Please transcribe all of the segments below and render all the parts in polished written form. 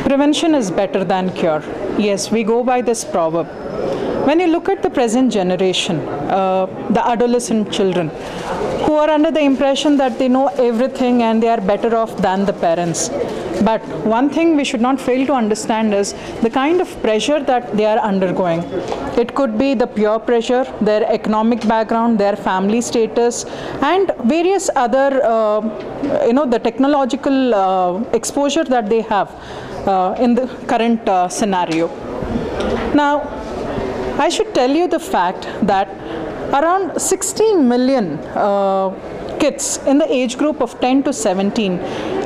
Prevention is better than cure. Yes, we go by this proverb. When you look at the present generation, the adolescent children, who are under the impression that they know everything and they are better off than the parents. But one thing we should not fail to understand is the kind of pressure that they are undergoing. It could be the peer pressure, their economic background, their family status, and various other, the technological exposure that they have in the current scenario. Now, I should tell you the fact that around 16 million kids in the age group of 10 to 17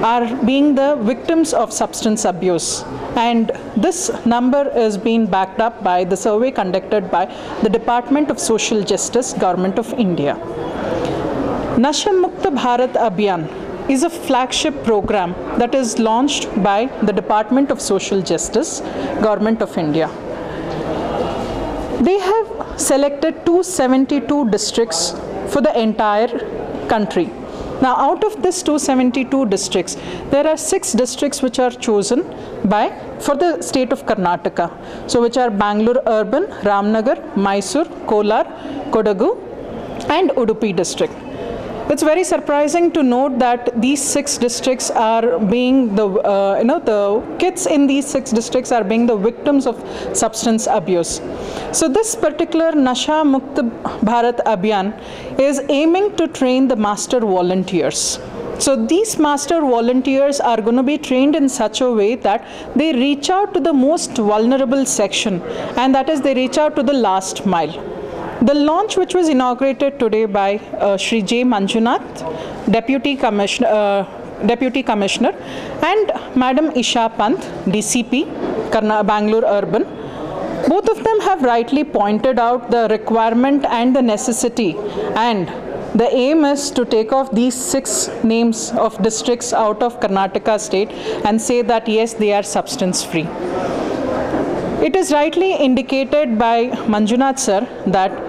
are being the victims of substance abuse. And this number is being backed up by the survey conducted by the Department of Social Justice, Government of India. Nasha Mukta Bharat Abhiyan is a flagship program that is launched by the Department of Social Justice, Government of India. They have selected 272 districts for the entire country. Now, out of this 272 districts, there are 6 districts which are chosen for the state of Karnataka. So, which are Bangalore Urban, Ramnagar, Mysore, Kolar, Kodagu, and Udupi district. It's very surprising to note that these 6 districts are being the kids in these 6 districts are being the victims of substance abuse. So this particular Nasha Mukta Bharat Abhiyan is aiming to train the master volunteers. So these master volunteers are going to be trained in such a way that they reach out to the most vulnerable section, and that is they reach out to the last mile. The launch, which was inaugurated today by Shri J. Manjunath, Deputy Commissioner, and Madam Isha Pant, DCP, Bangalore Urban, both of them have rightly pointed out the requirement and the necessity, and the aim is to take off these 6 names of districts out of Karnataka state and say that yes, they are substance free. It is rightly indicated by Manjunath sir that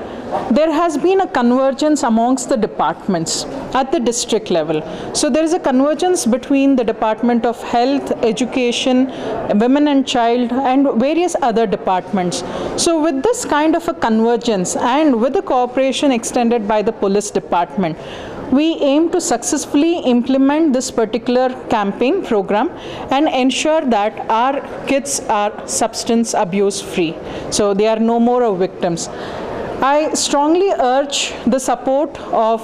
there has been a convergence amongst the departments at the district level. So there is a convergence between the Department of Health, Education, Women and Child, and various other departments. So with this kind of a convergence and with the cooperation extended by the police department, we aim to successfully implement this particular campaign program and ensure that our kids are substance abuse free. So they are no more victims. I strongly urge the support of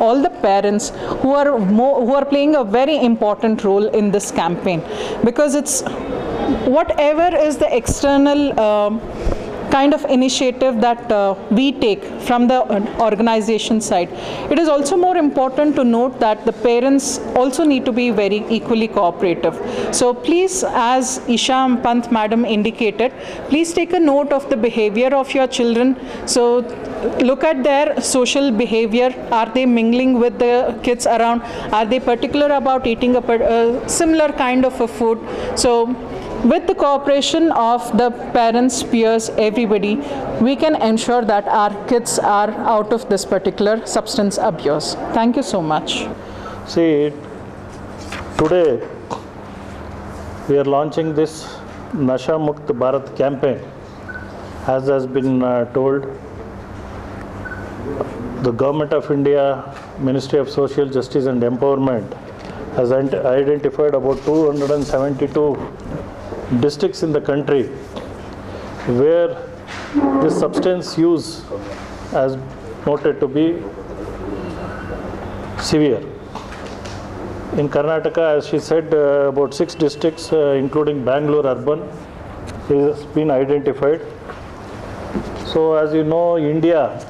all the parents who are playing a very important role in this campaign, because it's whatever is the external kind of initiative that we take from the organization side. It is also more important to note that the parents also need to be very equally cooperative. So please, as Isha Pant madam indicated, please take a note of the behavior of your children. So look at their social behavior. Are they mingling with the kids around? Are they particular about eating a similar kind of a food? So with the cooperation of the parents, peers, everybody, we can ensure that our kids are out of this particular substance abuse. Thank you so much. See, today we are launching this Nasha Mukt Bharat campaign. As has been told, the Government of India, Ministry of Social Justice and Empowerment has identified about 272 districts in the country where this substance use has noted to be severe. In Karnataka, as she said, about 6 districts, including Bangalore Urban, has been identified. So as you know, India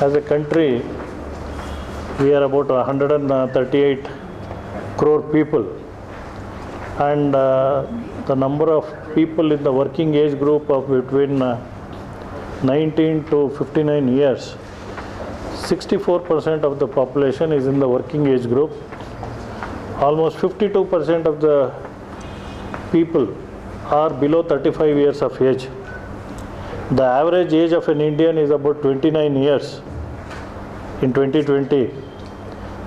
as a country, we are about 138 crore people. And the number of people in the working age group of between 19 to 59 years, 64% of the population is in the working age group. Almost 52% of the people are below 35 years of age. The average age of an Indian is about 29 years in 2020.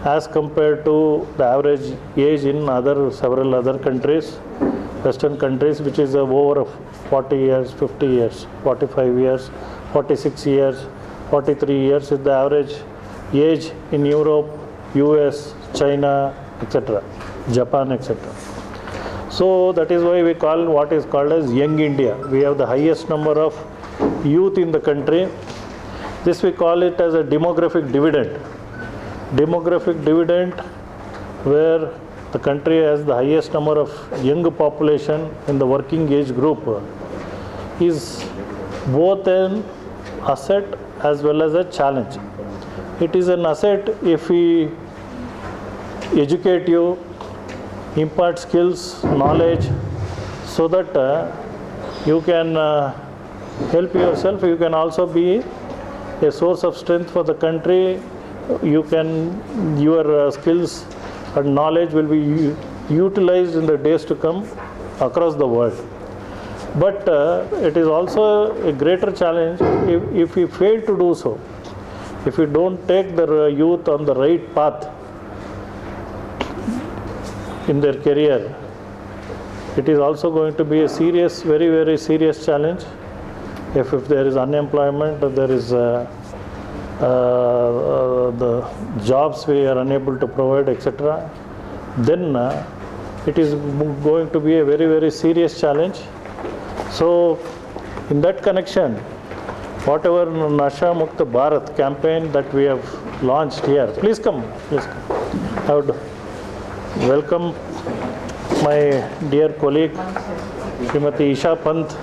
As compared to the average age in several other countries, Western countries, which is over 40 years, 50 years, 45 years, 46 years, 43 years is the average age in Europe, US, China, etc., Japan, etc. So that is why we call what is called as Young India. We have the highest number of youth in the country. This we call it as a demographic dividend. Demographic dividend, where the country has the highest number of young population in the working age group, is both an asset as well as a challenge. It is an asset if we educate you, impart skills, knowledge, so that you can help yourself. You can also be a source of strength for the country. Your skills and knowledge will be utilized in the days to come across the world. But it is also a greater challenge if we fail to do so. If we don't take the youth on the right path in their career, it is also going to be a serious, very, very serious challenge. If there is unemployment, there is the jobs we are unable to provide, etc., then it is going to be a very, very serious challenge. So in that connection, whatever Nasha Mukta Bharat campaign that we have launched here, please come. I would welcome my dear colleague, Srimati Isha Pant.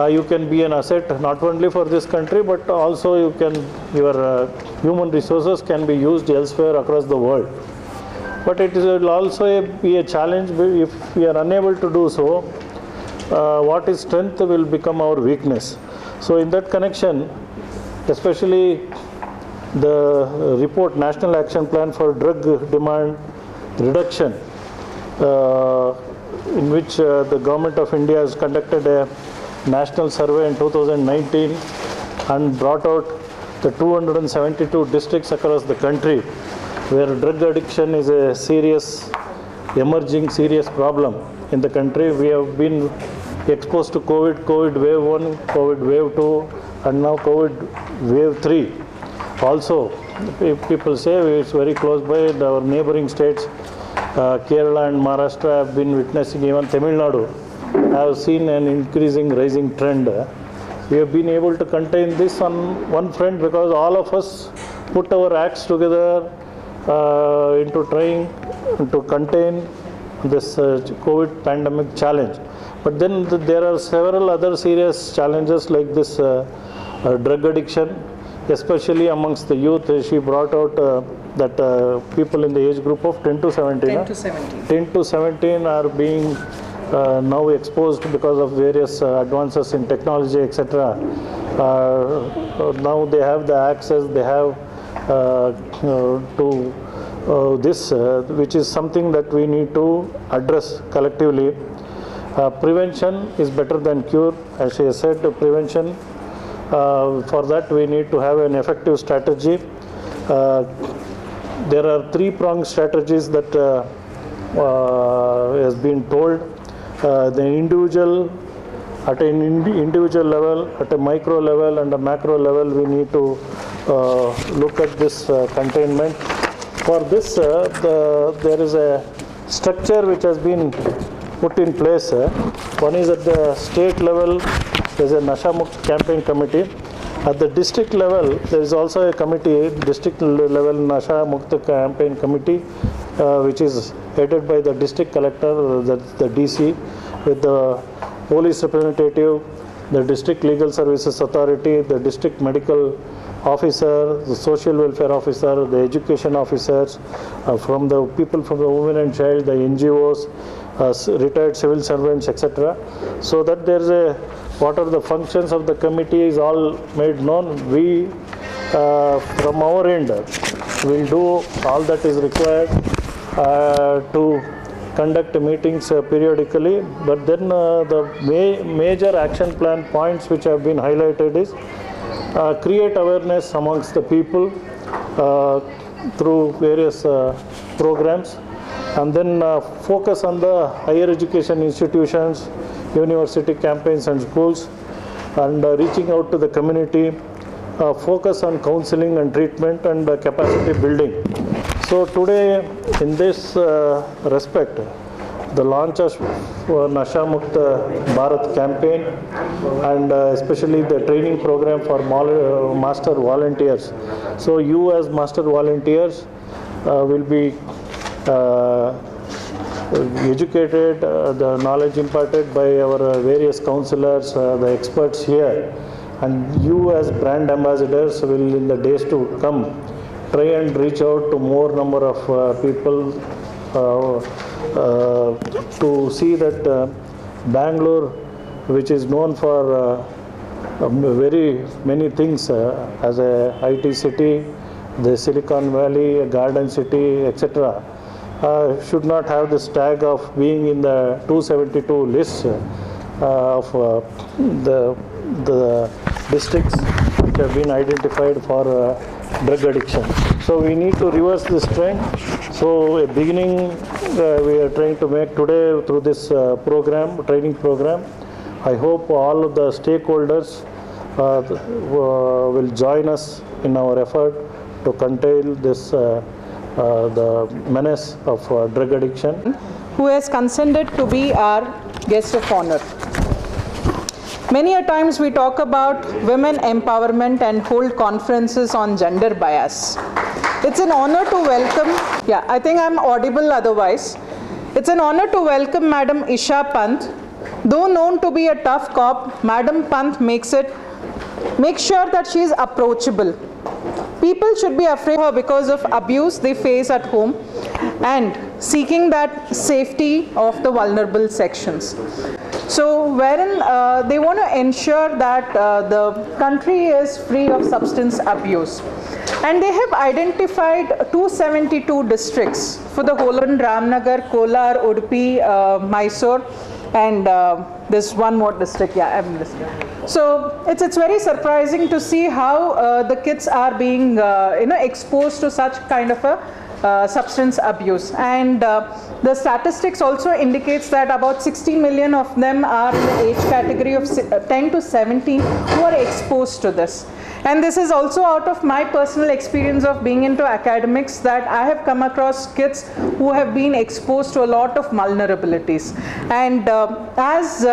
You can be an asset not only for this country, but also your human resources can be used elsewhere across the world. But it will also be a challenge if we are unable to do so. What is strength will become our weakness. So in that connection, especially the report, National Action Plan for Drug Demand Reduction, in which the Government of India has conducted a national survey in 2019 and brought out the 272 districts across the country where drug addiction is a serious, emerging serious problem in the country. We have been exposed to COVID wave 1, COVID wave 2, and now COVID wave 3. Also, people say it's very close by. Our neighboring states, Kerala and Maharashtra, have been witnessing, even Tamil Nadu have seen an increasing, rising trend. We have been able to contain this on one front because all of us put our acts together into trying to contain this COVID pandemic challenge. But then there are several other serious challenges like this drug addiction, especially amongst the youth. She brought out that people in the age group of 10 to 17. 10 to 17 are being now exposed because of various advances in technology, etc. Now they have the access, they have to this, which is something that we need to address collectively. Prevention is better than cure, as she has said. Prevention, for that we need to have an effective strategy. There are three-pronged strategies that has been told. The individual, at an individual level, at a micro level and a macro level, we need to look at this containment. For this, there is a structure which has been put in place. One is at the state level, there is a Nasha Mukt campaign committee. At the district level, there is also a committee, district level Nasha Mukt campaign committee, which is headed by the district collector, the DC, with the police representative, the district legal services authority, the district medical officer, the social welfare officer, the education officers, from the people from the women and child, the NGOs, retired civil servants, etc. So that there is a, what are the functions of the committee is all made known. We, from our end, will do all that is required to conduct meetings periodically. But then the major action plan points which have been highlighted is create awareness amongst the people, through various programs, and then focus on the higher education institutions, university campaigns and schools, and reaching out to the community, focus on counseling and treatment and capacity building. So today, in this respect, the launch of Nasha Mukta Bharat campaign, and especially the training program for master volunteers. So you as master volunteers will be educated, the knowledge imparted by our various counselors, the experts here, and you as brand ambassadors will, in the days to come, try and reach out to more number of people to see that Bangalore, which is known for very many things as a IT city, the Silicon Valley, a garden city, etc., should not have this tag of being in the 272 list of the districts which have been identified for drug addiction. So we need to reverse this trend. So a beginning we are trying to make today through this program, training program. I hope all of the stakeholders will join us in our effort to contain this the menace of drug addiction. Who has consented to be our guest of honor. Many a times we talk about women empowerment and hold conferences on gender bias. It's an honor to welcome, yeah, I think I'm audible otherwise. It's an honor to welcome Madam Isha Pant. Though known to be a tough cop, Madam Pant makes sure that she is approachable. People should be afraid of her because of abuse they face at home and seeking that safety of the vulnerable sections. So wherein they want to ensure that the country is free of substance abuse. And they have identified 272 districts for the whole of Ramnagar, Kolar, Udupi, Mysore, and there's one more district, yeah, I'm listening. So it's very surprising to see how the kids are being exposed to such kind of a substance abuse. And the statistics also indicates that about 60 million of them are in the age category of 10 to 17 who are exposed to this. And this is also out of my personal experience of being into academics, that I have come across kids who have been exposed to a lot of vulnerabilities. And as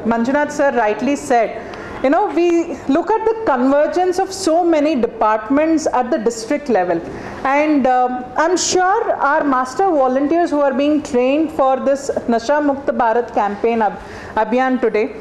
Manjunath sir rightly said, we look at the convergence of so many departments at the district level. And I'm sure our master volunteers who are being trained for this Nasha Mukta Bharat campaign Abhiyan today,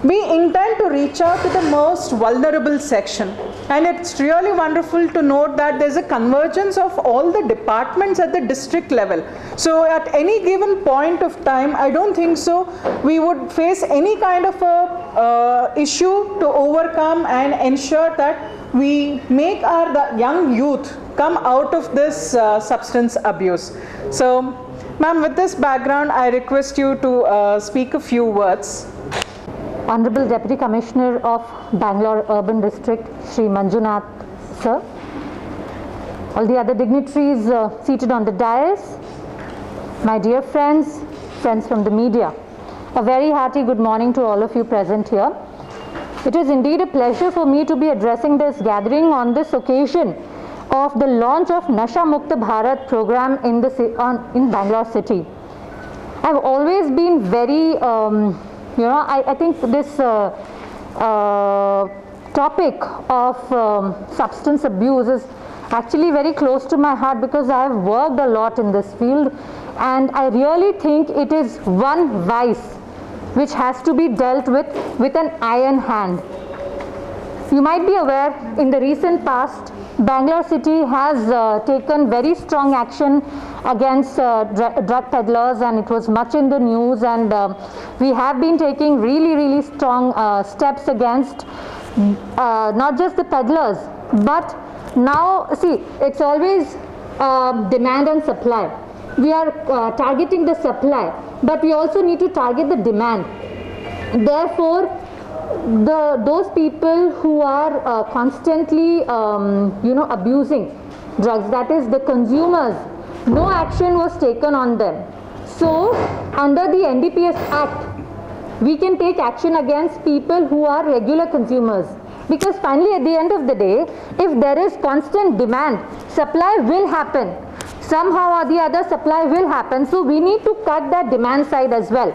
we intend to reach out to the most vulnerable section. And it's really wonderful to note that there's a convergence of all the departments at the district level. So at any given point of time, I don't think so we would face any kind of a issue to overcome and ensure that we make the young youth come out of this substance abuse. So, ma'am, with this background, I request you to speak a few words. Honorable Deputy Commissioner of Bangalore Urban District, Shri Manjunath sir, all the other dignitaries seated on the dais, my dear friends, friends from the media, a very hearty good morning to all of you present here. It is indeed a pleasure for me to be addressing this gathering on this occasion of the launch of Nasha Mukta Bharat program in Bangalore city. I've always been very I think this topic of substance abuse is actually very close to my heart, because I have worked a lot in this field, and I really think it is one vice which has to be dealt with an iron hand. You might be aware, in the recent past, Bangalore city has taken very strong action against drug peddlers, and it was much in the news, and we have been taking really strong steps against not just the peddlers, but now see, it's always demand and supply. We are targeting the supply, but we also need to target the demand. Therefore, those people who are constantly abusing drugs, that is the consumers, no action was taken on them. So under the NDPS Act, we can take action against people who are regular consumers, because finally at the end of the day, if there is constant demand, supply will happen. Somehow or the other supply will happen, so we need to cut that demand side as well.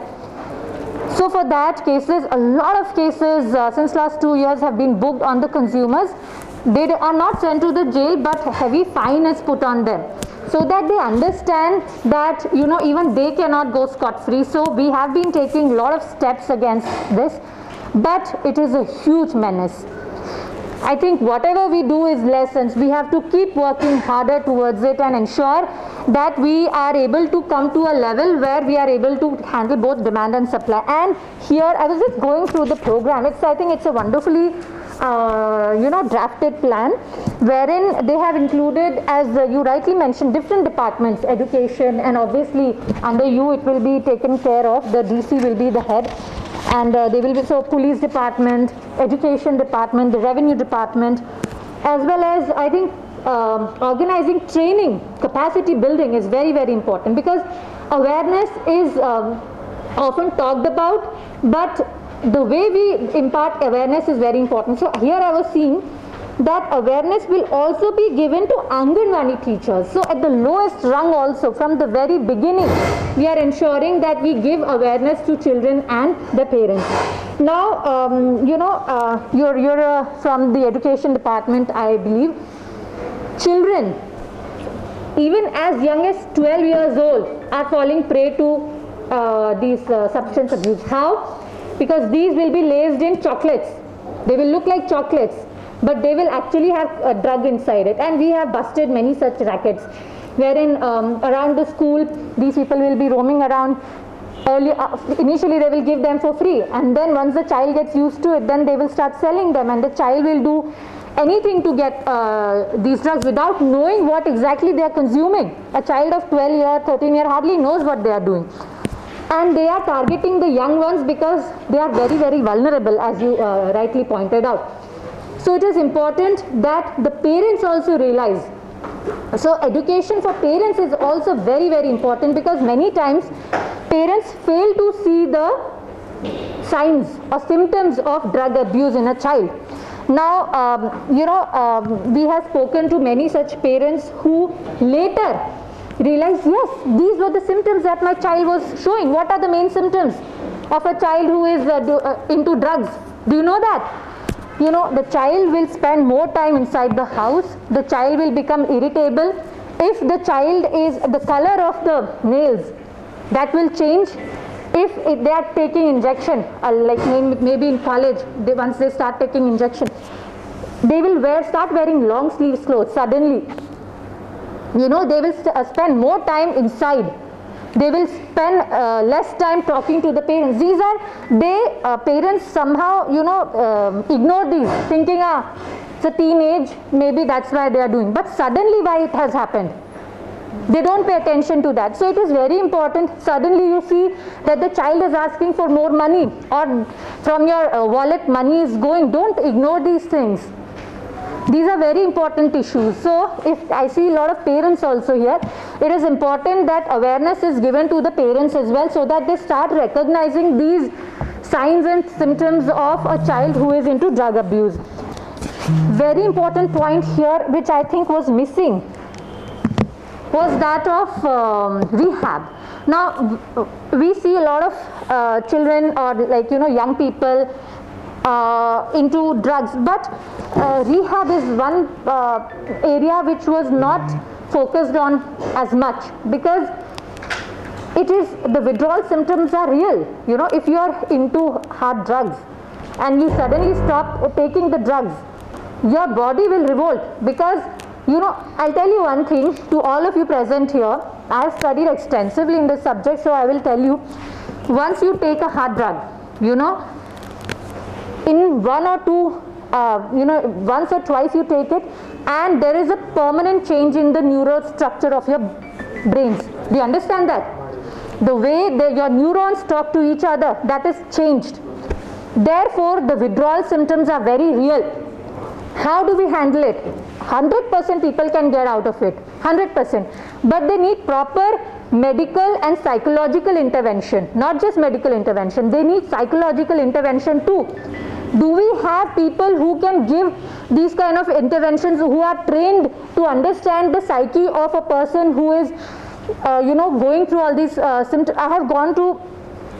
So for that cases, a lot of cases since last 2 years have been booked on the consumers. They are not sent to the jail, but heavy fine is put on them, so that they understand that even they cannot go scot-free. So we have been taking a lot of steps against this, but it is a huge menace. I think whatever we do is lessons. We have to keep working harder towards it and ensure that we are able to come to a level where we are able to handle both demand and supply. And here I was just going through the program. I think it's a wonderfully drafted plan, wherein they have included, as you rightly mentioned, different departments, education, and obviously under you it will be taken care of. The DC will be the head, and they will be, so police department, education department, the revenue department, as well as I think organizing training, capacity building is very, very important, because awareness is often talked about, but the way we impart awareness is very important. So here I was seeing that awareness will also be given to Anganwadi teachers. So at the lowest rung also, from the very beginning, we are ensuring that we give awareness to children and the parents. Now, you're from the education department, I believe. Children, even as young as 12 years old, are falling prey to these substance abuse. How? Because these will be laced in chocolates. They will look like chocolates, but they will actually have a drug inside it. And we have busted many such rackets, wherein around the school, these people will be roaming around. Initially they will give them for free, and then once the child gets used to it, then they will start selling them, and the child will do anything to get these drugs without knowing what exactly they are consuming. A child of 12 year, 13 year hardly knows what they are doing. And they are targeting the young ones because they are very, very vulnerable, as you rightly pointed out. So it is important that the parents also realize. So education for parents is also very, very important, because many times parents fail to see the signs or symptoms of drug abuse in a child. Now, we have spoken to many such parents who later realize, yes, these were the symptoms that my child was showing. What are the main symptoms of a child who is into drugs? Do you know that? The child will spend more time inside the house. The child will become irritable. If the child is, the color of the nails, that will change. If they are taking injection, like maybe in college, once they start taking injection, they will start wearing long sleeves clothes suddenly. They will spend more time inside. They will spend less time talking to the parents. These are, parents somehow, ignore these, thinking, it's a teenage, maybe that's why they are doing. But suddenly why it has happened? They don't pay attention to that. So it is very important. Suddenly you see that the child is asking for more money, or from your wallet money is going. Don't ignore these things. These are very important issues. So if I see a lot of parents also here, it is important that awareness is given to the parents as well, so that they start recognizing these signs and symptoms of a child who is into drug abuse. Very important point here, which I think was missing, was that of rehab. Now we see a lot of children, or young people into drugs, but rehab is one area which was not focused on as much, because it is, the withdrawal symptoms are real. If you are into hard drugs and you suddenly stop taking the drugs, your body will revolt, because I'll tell you one thing to all of you present here. I have studied extensively in this subject, so I will tell you, once you take a hard drug, in one or two, once or twice you take it, and there is a permanent change in the neurostructure of your brains. Do you understand that? The way your neurons talk to each other, that is changed. Therefore, the withdrawal symptoms are very real. How do we handle it? 100% people can get out of it, 100%. But they need proper medical and psychological intervention, not just medical intervention, they need psychological intervention too. Do we have people who can give these kind of interventions, who are trained to understand the psyche of a person who is going through all these symptoms? I have gone to,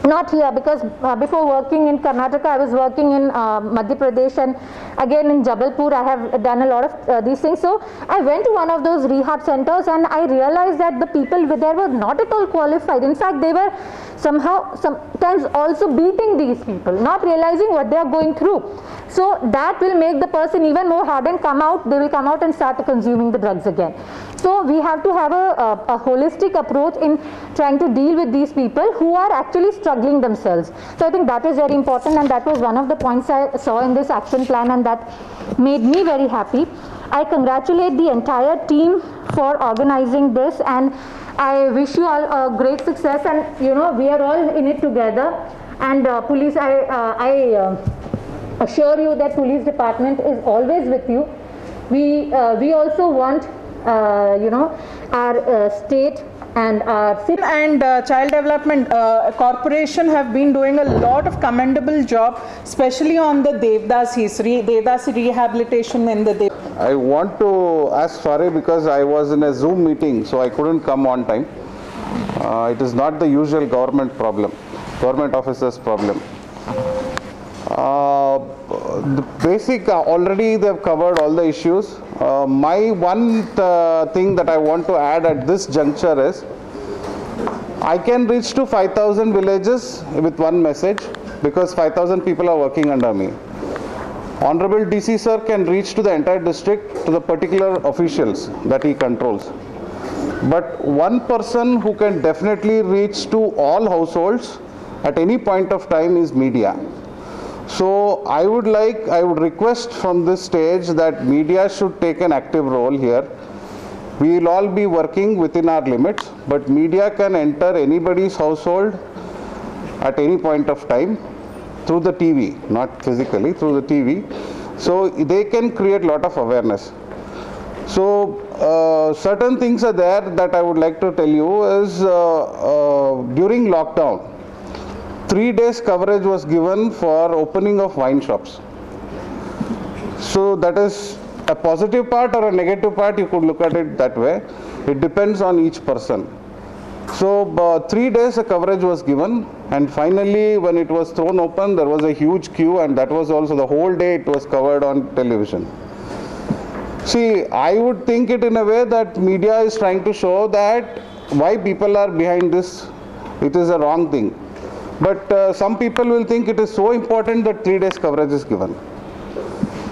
not here, because before working in Karnataka, I was working in Madhya Pradesh, and again in Jabalpur, I have done a lot of these things. So I went to one of those rehab centers, and I realized that the people there were not at all qualified. In fact, they were sometimes also beating these people, not realizing what they are going through. So that will make the person even more hardened. They will come out and start consuming the drugs again. So we have to have a holistic approach in trying to deal with these people who are actually struggling themselves. So I think that is very important, and that was one of the points I saw in this action plan, and that made me very happy. I congratulate the entire team for organizing this, and I wish you all a great success, and we are all in it together. And police, I assure you that police department is always with you. We also want our state and our city and Child Development Corporation have been doing a lot of commendable job, especially on the Devdasi rehabilitation in the I want to ask sorry because I was in a Zoom meeting, so I couldn't come on time. It is not the usual government officers problem. The basic, already they have covered all the issues. My one thing that I want to add at this juncture is, I can reach to 5,000 villages with one message, because 5,000 people are working under me. Honorable DC sir can reach to the entire district, to the particular officials that he controls. But one person who can definitely reach to all households at any point of time is media. So I would request from this stage that media should take an active role here. We will all be working within our limits, but media can enter anybody's household at any point of time through the TV, not physically, through the TV. So they can create a lot of awareness. So certain things are there that I would like to tell you is during lockdown, 3 days coverage was given for opening of wine shops. So that is a positive part or a negative part, you could look at it that way. It depends on each person. So 3 days a coverage was given, and finally when it was thrown open, there was a huge queue, and that was also the whole day it was covered on television. See, I would think it in a way that media is trying to show that why people are behind this, it is a wrong thing. But some people will think it is so important that 3 days coverage is given.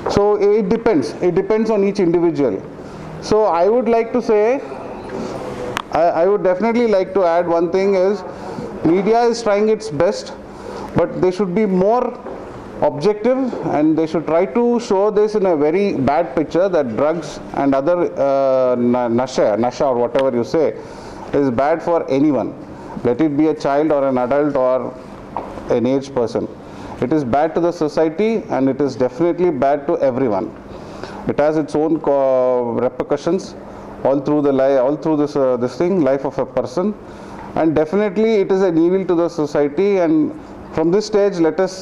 So it depends on each individual. So I would like to say, I would definitely like to add one thing is, media is trying its best, but they should be more objective, and they should try to show this in a very bad picture, that drugs and other nasha or whatever you say is bad for anyone. Let it be a child or an adult or an aged person. It is bad to the society, and it is definitely bad to everyone. It has its own repercussions all through the life, all through this life of a person, and definitely it is an evil to the society. And from this stage, let us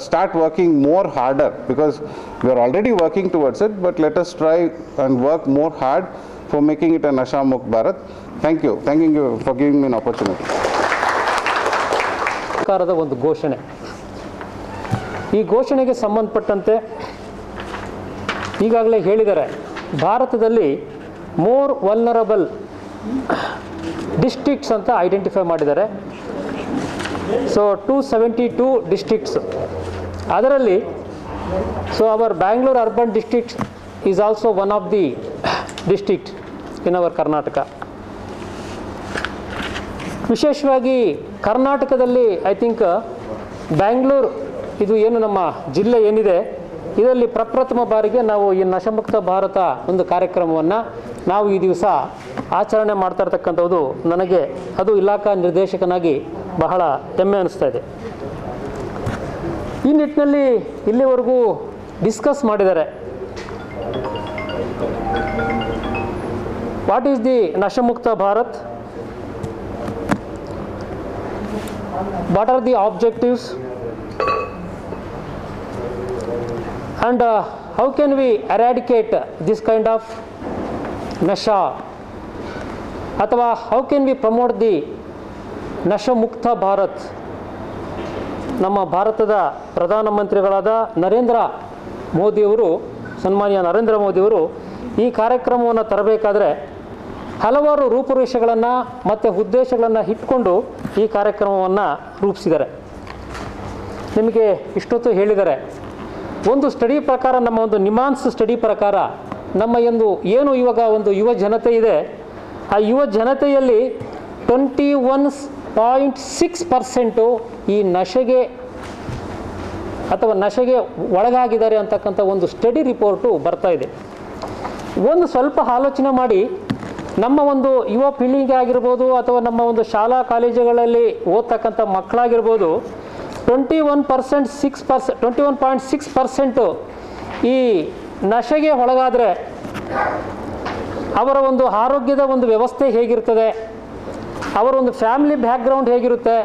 start working more harder, because we are already working towards it, but let us try and work more hard for making it a Nasha Mukt Bharat. Thank you. Thanking you for giving me an opportunity. ಸರ್ಕಾರದ ಒಂದು ಘೋಷಣೆ. ಈ ಘೋಷಣೆಗೆ ಸಂಬಂಧಪಟ್ಟಂತೆ ಈಗಾಗಲೇ ಹೇಳಿದ್ದಾರೆ, ಭಾರತದಲ್ಲಿ more vulnerable districts ಅಂತ ಐಡೆಂಟಿಫೈ ಮಾಡಿದ್ದಾರೆ. ಸೊ 272 ಡಿಸ್ಟ್ರಿಕ್ಟ್ಸ್, ಅದರಲ್ಲಿ our Bangalore urban district is also one of the district in our Karnataka. ವಿಶೇಷವಾಗಿ ಕರ್ನಾಟಕದಲ್ಲಿ ಐ ಥಿಂಕ್ ಬ್ಯಾಂಗ್ಳೂರು ಇದು ಏನು ನಮ್ಮ ಜಿಲ್ಲೆ ಏನಿದೆ, ಇದರಲ್ಲಿ ಪ್ರಪ್ರಥಮ ಬಾರಿಗೆ ನಾವು ಈ ನಶಮುಕ್ತ ಭಾರತ ಒಂದು ಕಾರ್ಯಕ್ರಮವನ್ನು ನಾವು ಈ ದಿವಸ ಆಚರಣೆ ಮಾಡ್ತಾ ಇರ್ತಕ್ಕಂಥದ್ದು ನನಗೆ ಅದು ಇಲಾಖಾ ನಿರ್ದೇಶಕನಾಗಿ ಬಹಳ ಹೆಮ್ಮೆ ಅನಿಸ್ತಾ ಇದೆ. ಈ ನಿಟ್ಟಿನಲ್ಲಿ ಇಲ್ಲಿವರೆಗೂ ಡಿಸ್ಕಸ್ ಮಾಡಿದ್ದಾರೆ. What is the Nasha Mukt Bharat, what are the objectives, and how can we eradicate this kind of nasha, ಅಥವಾ how can we promote the Nasha Mukt Bharat. ನಮ್ಮ ಭಾರತದ ಪ್ರಧಾನಮಂತ್ರಿಗಳಾದ ನರೇಂದ್ರ ಮೋದಿಯವರು, ಸನ್ಮಾನ್ಯ ನರೇಂದ್ರ ಮೋದಿಯವರು ಈ ಕಾರ್ಯಕ್ರಮವನ್ನು ತರಬೇಕಾದ್ರೆ ಹಲವಾರು ರೂಪುರೇಷೆಗಳನ್ನು ಮತ್ತು ಉದ್ದೇಶಗಳನ್ನು ಇಟ್ಕೊಂಡು ಈ ಕಾರ್ಯಕ್ರಮವನ್ನು ರೂಪಿಸಿದ್ದಾರೆ. ನಿಮಗೆ ಇಷ್ಟೊತ್ತು ಹೇಳಿದ್ದಾರೆ, ಒಂದು ಸ್ಟಡಿ ಪ್ರಕಾರ, ನಮ್ಮ ಒಂದು ನಿಮಾನ್ಸ್ ಸ್ಟಡಿ ಪ್ರಕಾರ ನಮ್ಮ ಏನು ಇವಾಗ ಒಂದು ಯುವ ಜನತೆ ಇದೆ, ಆ ಯುವ ಜನತೆಯಲ್ಲಿ 21.6% ಈ ನಶೆಗೆ ಅಥವಾ ನಶೆಗೆ ಒಳಗಾಗಿದ್ದಾರೆ ಅಂತಕ್ಕಂಥ ಒಂದು ಸ್ಟಡಿ ರಿಪೋರ್ಟು ಬರ್ತಾ ಇದೆ. ಒಂದು ಸ್ವಲ್ಪ ಆಲೋಚನೆ ಮಾಡಿ, ನಮ್ಮ ಒಂದು ಯುವ ಪೀಳಿಗೆ ಆಗಿರ್ಬೋದು ಅಥವಾ ನಮ್ಮ ಒಂದು ಶಾಲಾ ಕಾಲೇಜುಗಳಲ್ಲಿ ಓದ್ತಕ್ಕಂಥ ಮಕ್ಕಳಾಗಿರ್ಬೋದು, 21.6% ಈ ನಶೆಗೆ ಒಳಗಾದರೆ ಅವರ ಒಂದು ಆರೋಗ್ಯದ ಒಂದು ವ್ಯವಸ್ಥೆ ಹೇಗಿರ್ತದೆ, ಅವರ ಒಂದು ಫ್ಯಾಮಿಲಿ ಬ್ಯಾಕ್ಗ್ರೌಂಡ್ ಹೇಗಿರುತ್ತೆ,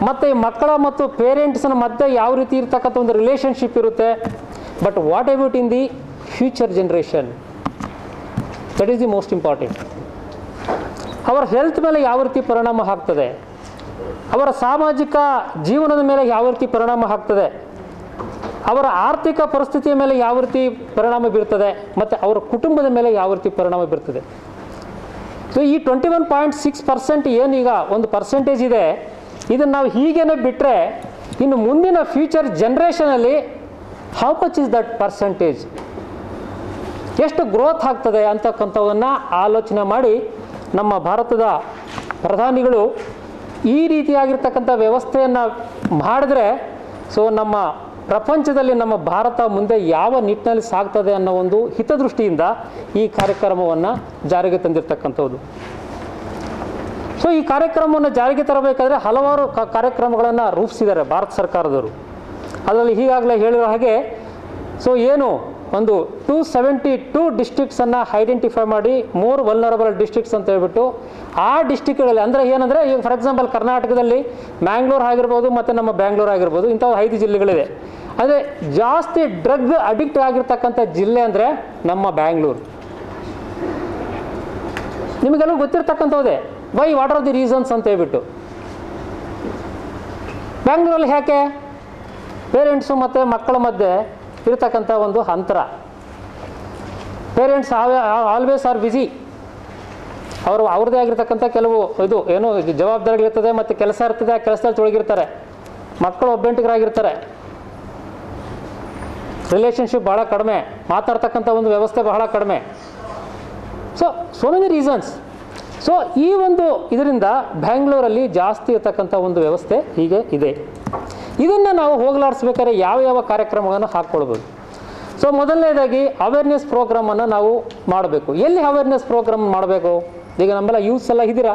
ಮತ್ತು ಮಕ್ಕಳ ಮತ್ತು ಪೇರೆಂಟ್ಸ್ನ ಮಧ್ಯೆ ಯಾವ ರೀತಿ ಇರ್ತಕ್ಕಂಥ ಒಂದು ರಿಲೇಷನ್ಶಿಪ್ ಇರುತ್ತೆ. But what about in the future generation, that is the most important. ಅವರ ಹೆಲ್ತ್ ಮೇಲೆ ಯಾವ ರೀತಿ ಪರಿಣಾಮ ಆಗ್ತದೆ, ಅವರ ಸಾಮಾಜಿಕ ಜೀವನದ ಮೇಲೆ ಯಾವ ರೀತಿ ಪರಿಣಾಮ ಆಗ್ತದೆ, ಅವರ ಆರ್ಥಿಕ ಪರಿಸ್ಥಿತಿಯ ಮೇಲೆ ಯಾವ ರೀತಿ ಪರಿಣಾಮ ಬೀರ್ತದೆ, ಮತ್ತು ಅವರ ಕುಟುಂಬದ ಮೇಲೆ ಯಾವ ರೀತಿ ಪರಿಣಾಮ ಬೀರ್ತದೆ. ಸೊ ಈ 21.6% ಏನೀಗ ಒಂದು ಪರ್ಸೆಂಟೇಜ್ ಇದೆ, ಇದನ್ನು ನಾವು ಹೀಗೇನೆ ಬಿಟ್ಟರೆ ಇನ್ನು ಮುಂದಿನ ಫ್ಯೂಚರ್ ಜನ್ರೇಷನಲ್ಲಿ how much is that percentage, ಎಷ್ಟು ಗ್ರೋತ್ ಆಗ್ತದೆ ಅಂತಕ್ಕಂಥವನ್ನು ಆಲೋಚನೆ ಮಾಡಿ ನಮ್ಮ ಭಾರತದ ಪ್ರಧಾನಿಗಳು ಈ ರೀತಿಯಾಗಿರ್ತಕ್ಕಂಥ ವ್ಯವಸ್ಥೆಯನ್ನು ಮಾಡಿದ್ರೆ, ಸೊ ನಮ್ಮ ಪ್ರಪಂಚದಲ್ಲಿ ನಮ್ಮ ಭಾರತ ಮುಂದೆ ಯಾವ ನಿಟ್ಟಿನಲ್ಲಿ ಸಾಗ್ತದೆ ಅನ್ನೋ ಒಂದು ಹಿತದೃಷ್ಟಿಯಿಂದ ಈ ಕಾರ್ಯಕ್ರಮವನ್ನು ಜಾರಿಗೆ ತಂದಿರತಕ್ಕಂಥದ್ದು. ಸೊ ಈ ಕಾರ್ಯಕ್ರಮವನ್ನು ಜಾರಿಗೆ ತರಬೇಕಾದ್ರೆ ಹಲವಾರು ಕಾರ್ಯಕ್ರಮಗಳನ್ನು ರೂಪಿಸಿದ್ದಾರೆ ಭಾರತ ಸರ್ಕಾರದವರು. ಅದರಲ್ಲಿ ಈಗಾಗಲೇ ಹೇಳಿರೋ ಹಾಗೆ, ಸೊ ಏನು ಒಂದು 272 ಡಿಸ್ಟ್ರಿಕ್ಟ್ಸನ್ನು ಐಡೆಂಟಿಫೈ ಮಾಡಿ, ಮೋರ್ ವಲ್ನರಬಲ್ ಡಿಸ್ಟ್ರಿಕ್ಟ್ಸ್ ಅಂತ ಹೇಳ್ಬಿಟ್ಟು ಆ ಡಿಸ್ಟ್ರಿಕ್ಟ್ಗಳಲ್ಲಿ, ಅಂದರೆ ಏನಂದರೆ ಈಗ ಫಾರ್ ಎಕ್ಸಾಂಪಲ್ ಕರ್ನಾಟಕದಲ್ಲಿ ಮ್ಯಾಂಗ್ಳೂರ್ ಆಗಿರ್ಬೋದು ಮತ್ತು ನಮ್ಮ ಬ್ಯಾಂಗ್ಳೂರ್ ಆಗಿರ್ಬೋದು, ಇಂಥವು 5 ಜಿಲ್ಲೆಗಳಿದೆ. ಅಂದರೆ ಜಾಸ್ತಿ ಡ್ರಗ್ ಅಡಿಕ್ಟ್ ಆಗಿರ್ತಕ್ಕಂಥ ಜಿಲ್ಲೆ ಅಂದರೆ ನಮ್ಮ ಬ್ಯಾಂಗ್ಳೂರು. ನಿಮಗೆಲ್ಲ ಗೊತ್ತಿರ್ತಕ್ಕಂಥದ್ದೇ, why what are the reasons ಅಂತ ಹೇಳ್ಬಿಟ್ಟು. ಬ್ಯಾಂಗ್ಳೂರಲ್ಲಿ ಯಾಕೆ ಪೇರೆಂಟ್ಸು ಮತ್ತು ಮಕ್ಕಳ ಮಧ್ಯೆ ಇರತಕ್ಕಂಥ ಒಂದು ಅಂತರ, ಪೇರೆಂಟ್ಸ್ ಆಲ್ವೇಸ್ ಆರ್ ಬಿಸಿ, ಅವ್ರದ್ದೇ ಆಗಿರ್ತಕ್ಕಂಥ ಕೆಲವು ಏನೋ ಜವಾಬ್ದಾರಿಗಳಿರ್ತದೆ ಮತ್ತು ಕೆಲಸ ಇರ್ತದೆ, ಆ ಕೆಲಸದಲ್ಲಿ ತೊಡಗಿರ್ತಾರೆ. ಮಕ್ಕಳು ಒಬ್ಬಂಟಿಗರಾಗಿರ್ತಾರೆ, ರಿಲೇಷನ್ಶಿಪ್ ಭಾಳ ಕಡಿಮೆ, ಮಾತಾಡ್ತಕ್ಕಂಥ ಒಂದು ವ್ಯವಸ್ಥೆ ಬಹಳ ಕಡಿಮೆ. So many reasons. ಸೊ ಈ ಒಂದು ಇದರಿಂದ ಬ್ಯಾಂಗ್ಳೂರಲ್ಲಿ ಜಾಸ್ತಿ ಇರತಕ್ಕಂಥ ಒಂದು ವ್ಯವಸ್ಥೆ ಹೀಗೆ ಇದೆ. ಇದನ್ನು ನಾವು ಹೋಗಲಾಡಿಸ್ಬೇಕಾದ್ರೆ ಯಾವ ಕಾರ್ಯಕ್ರಮಗಳನ್ನು ಹಾಕ್ಕೊಳ್ಬೋದು. ಸೊ ಮೊದಲನೇದಾಗಿ ಅವೇರ್ನೆಸ್ ಪ್ರೋಗ್ರಾಮನ್ನು ನಾವು ಮಾಡಬೇಕು. ಎಲ್ಲಿ ಅವೇರ್ನೆಸ್ ಪ್ರೋಗ್ರಾಮ್ ಮಾಡಬೇಕು? ಈಗ ನಮ್ಮೆಲ್ಲ ಯೂತ್ಸ್ ಎಲ್ಲ ಇದ್ದೀರಾ,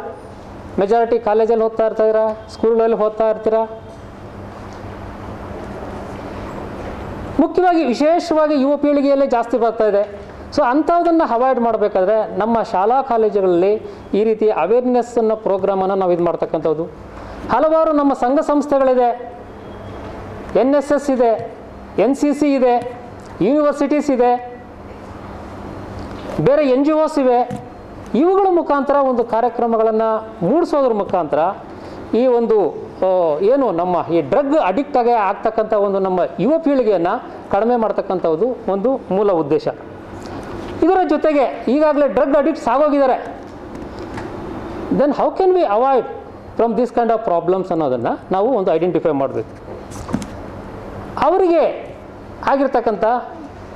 ಮೆಜಾರಿಟಿ ಕಾಲೇಜಲ್ಲಿ ಓದ್ತಾ ಇರ್ತಾಯಿರಾ, ಸ್ಕೂಲ್ಗಳಲ್ಲಿ ಓದ್ತಾ ಇರ್ತೀರಾ. ಮುಖ್ಯವಾಗಿ ವಿಶೇಷವಾಗಿ ಯುವ ಪೀಳಿಗೆಯಲ್ಲೇ ಜಾಸ್ತಿ ಬರ್ತಾ ಇದೆ. ಸೊ ಅಂಥದ್ದನ್ನು ಅವಾಯ್ಡ್ ಮಾಡಬೇಕಾದ್ರೆ ನಮ್ಮ ಶಾಲಾ ಕಾಲೇಜುಗಳಲ್ಲಿ ಈ ರೀತಿ ಅವೇರ್ನೆಸ್ಸನ್ನು ಪ್ರೋಗ್ರಾಮನ್ನು ನಾವು ಇದು ಮಾಡ್ತಕ್ಕಂಥದ್ದು. ಹಲವಾರು ನಮ್ಮ ಸಂಘ ಸಂಸ್ಥೆಗಳಿದೆ, NSS ಇದೆ, NCC ಇದೆ, ಯೂನಿವರ್ಸಿಟೀಸ್ ಇದೆ, ಬೇರೆ NGOs ಇವೆ. ಇವುಗಳ ಮುಖಾಂತರ ಒಂದು ಕಾರ್ಯಕ್ರಮಗಳನ್ನು ಮೂಡಿಸೋದ್ರ ಮುಖಾಂತರ ಈ ಒಂದು ಏನು ನಮ್ಮ ಈ ಡ್ರಗ್ ಅಡಿಕ್ಟ್ ಆಗ್ತಕ್ಕಂಥ ಒಂದು ನಮ್ಮ ಯುವ ಪೀಳಿಗೆಯನ್ನು ಕಡಿಮೆ ಮಾಡ್ತಕ್ಕಂಥದ್ದು ಒಂದು ಮೂಲ ಉದ್ದೇಶ. ಇದರ ಜೊತೆಗೆ ಈಗಾಗಲೇ ಡ್ರಗ್ ಅಡಿಕ್ಟ್ಸ್ ಆಗೋಗಿದ್ದಾರೆ. Then how can we avoid from this kind of problems ಅನ್ನೋದನ್ನು ನಾವು ಒಂದು ಐಡೆಂಟಿಫೈ ಮಾಡಬೇಕು. ಅವರಿಗೆ ಆಗಿರ್ತಕ್ಕಂಥ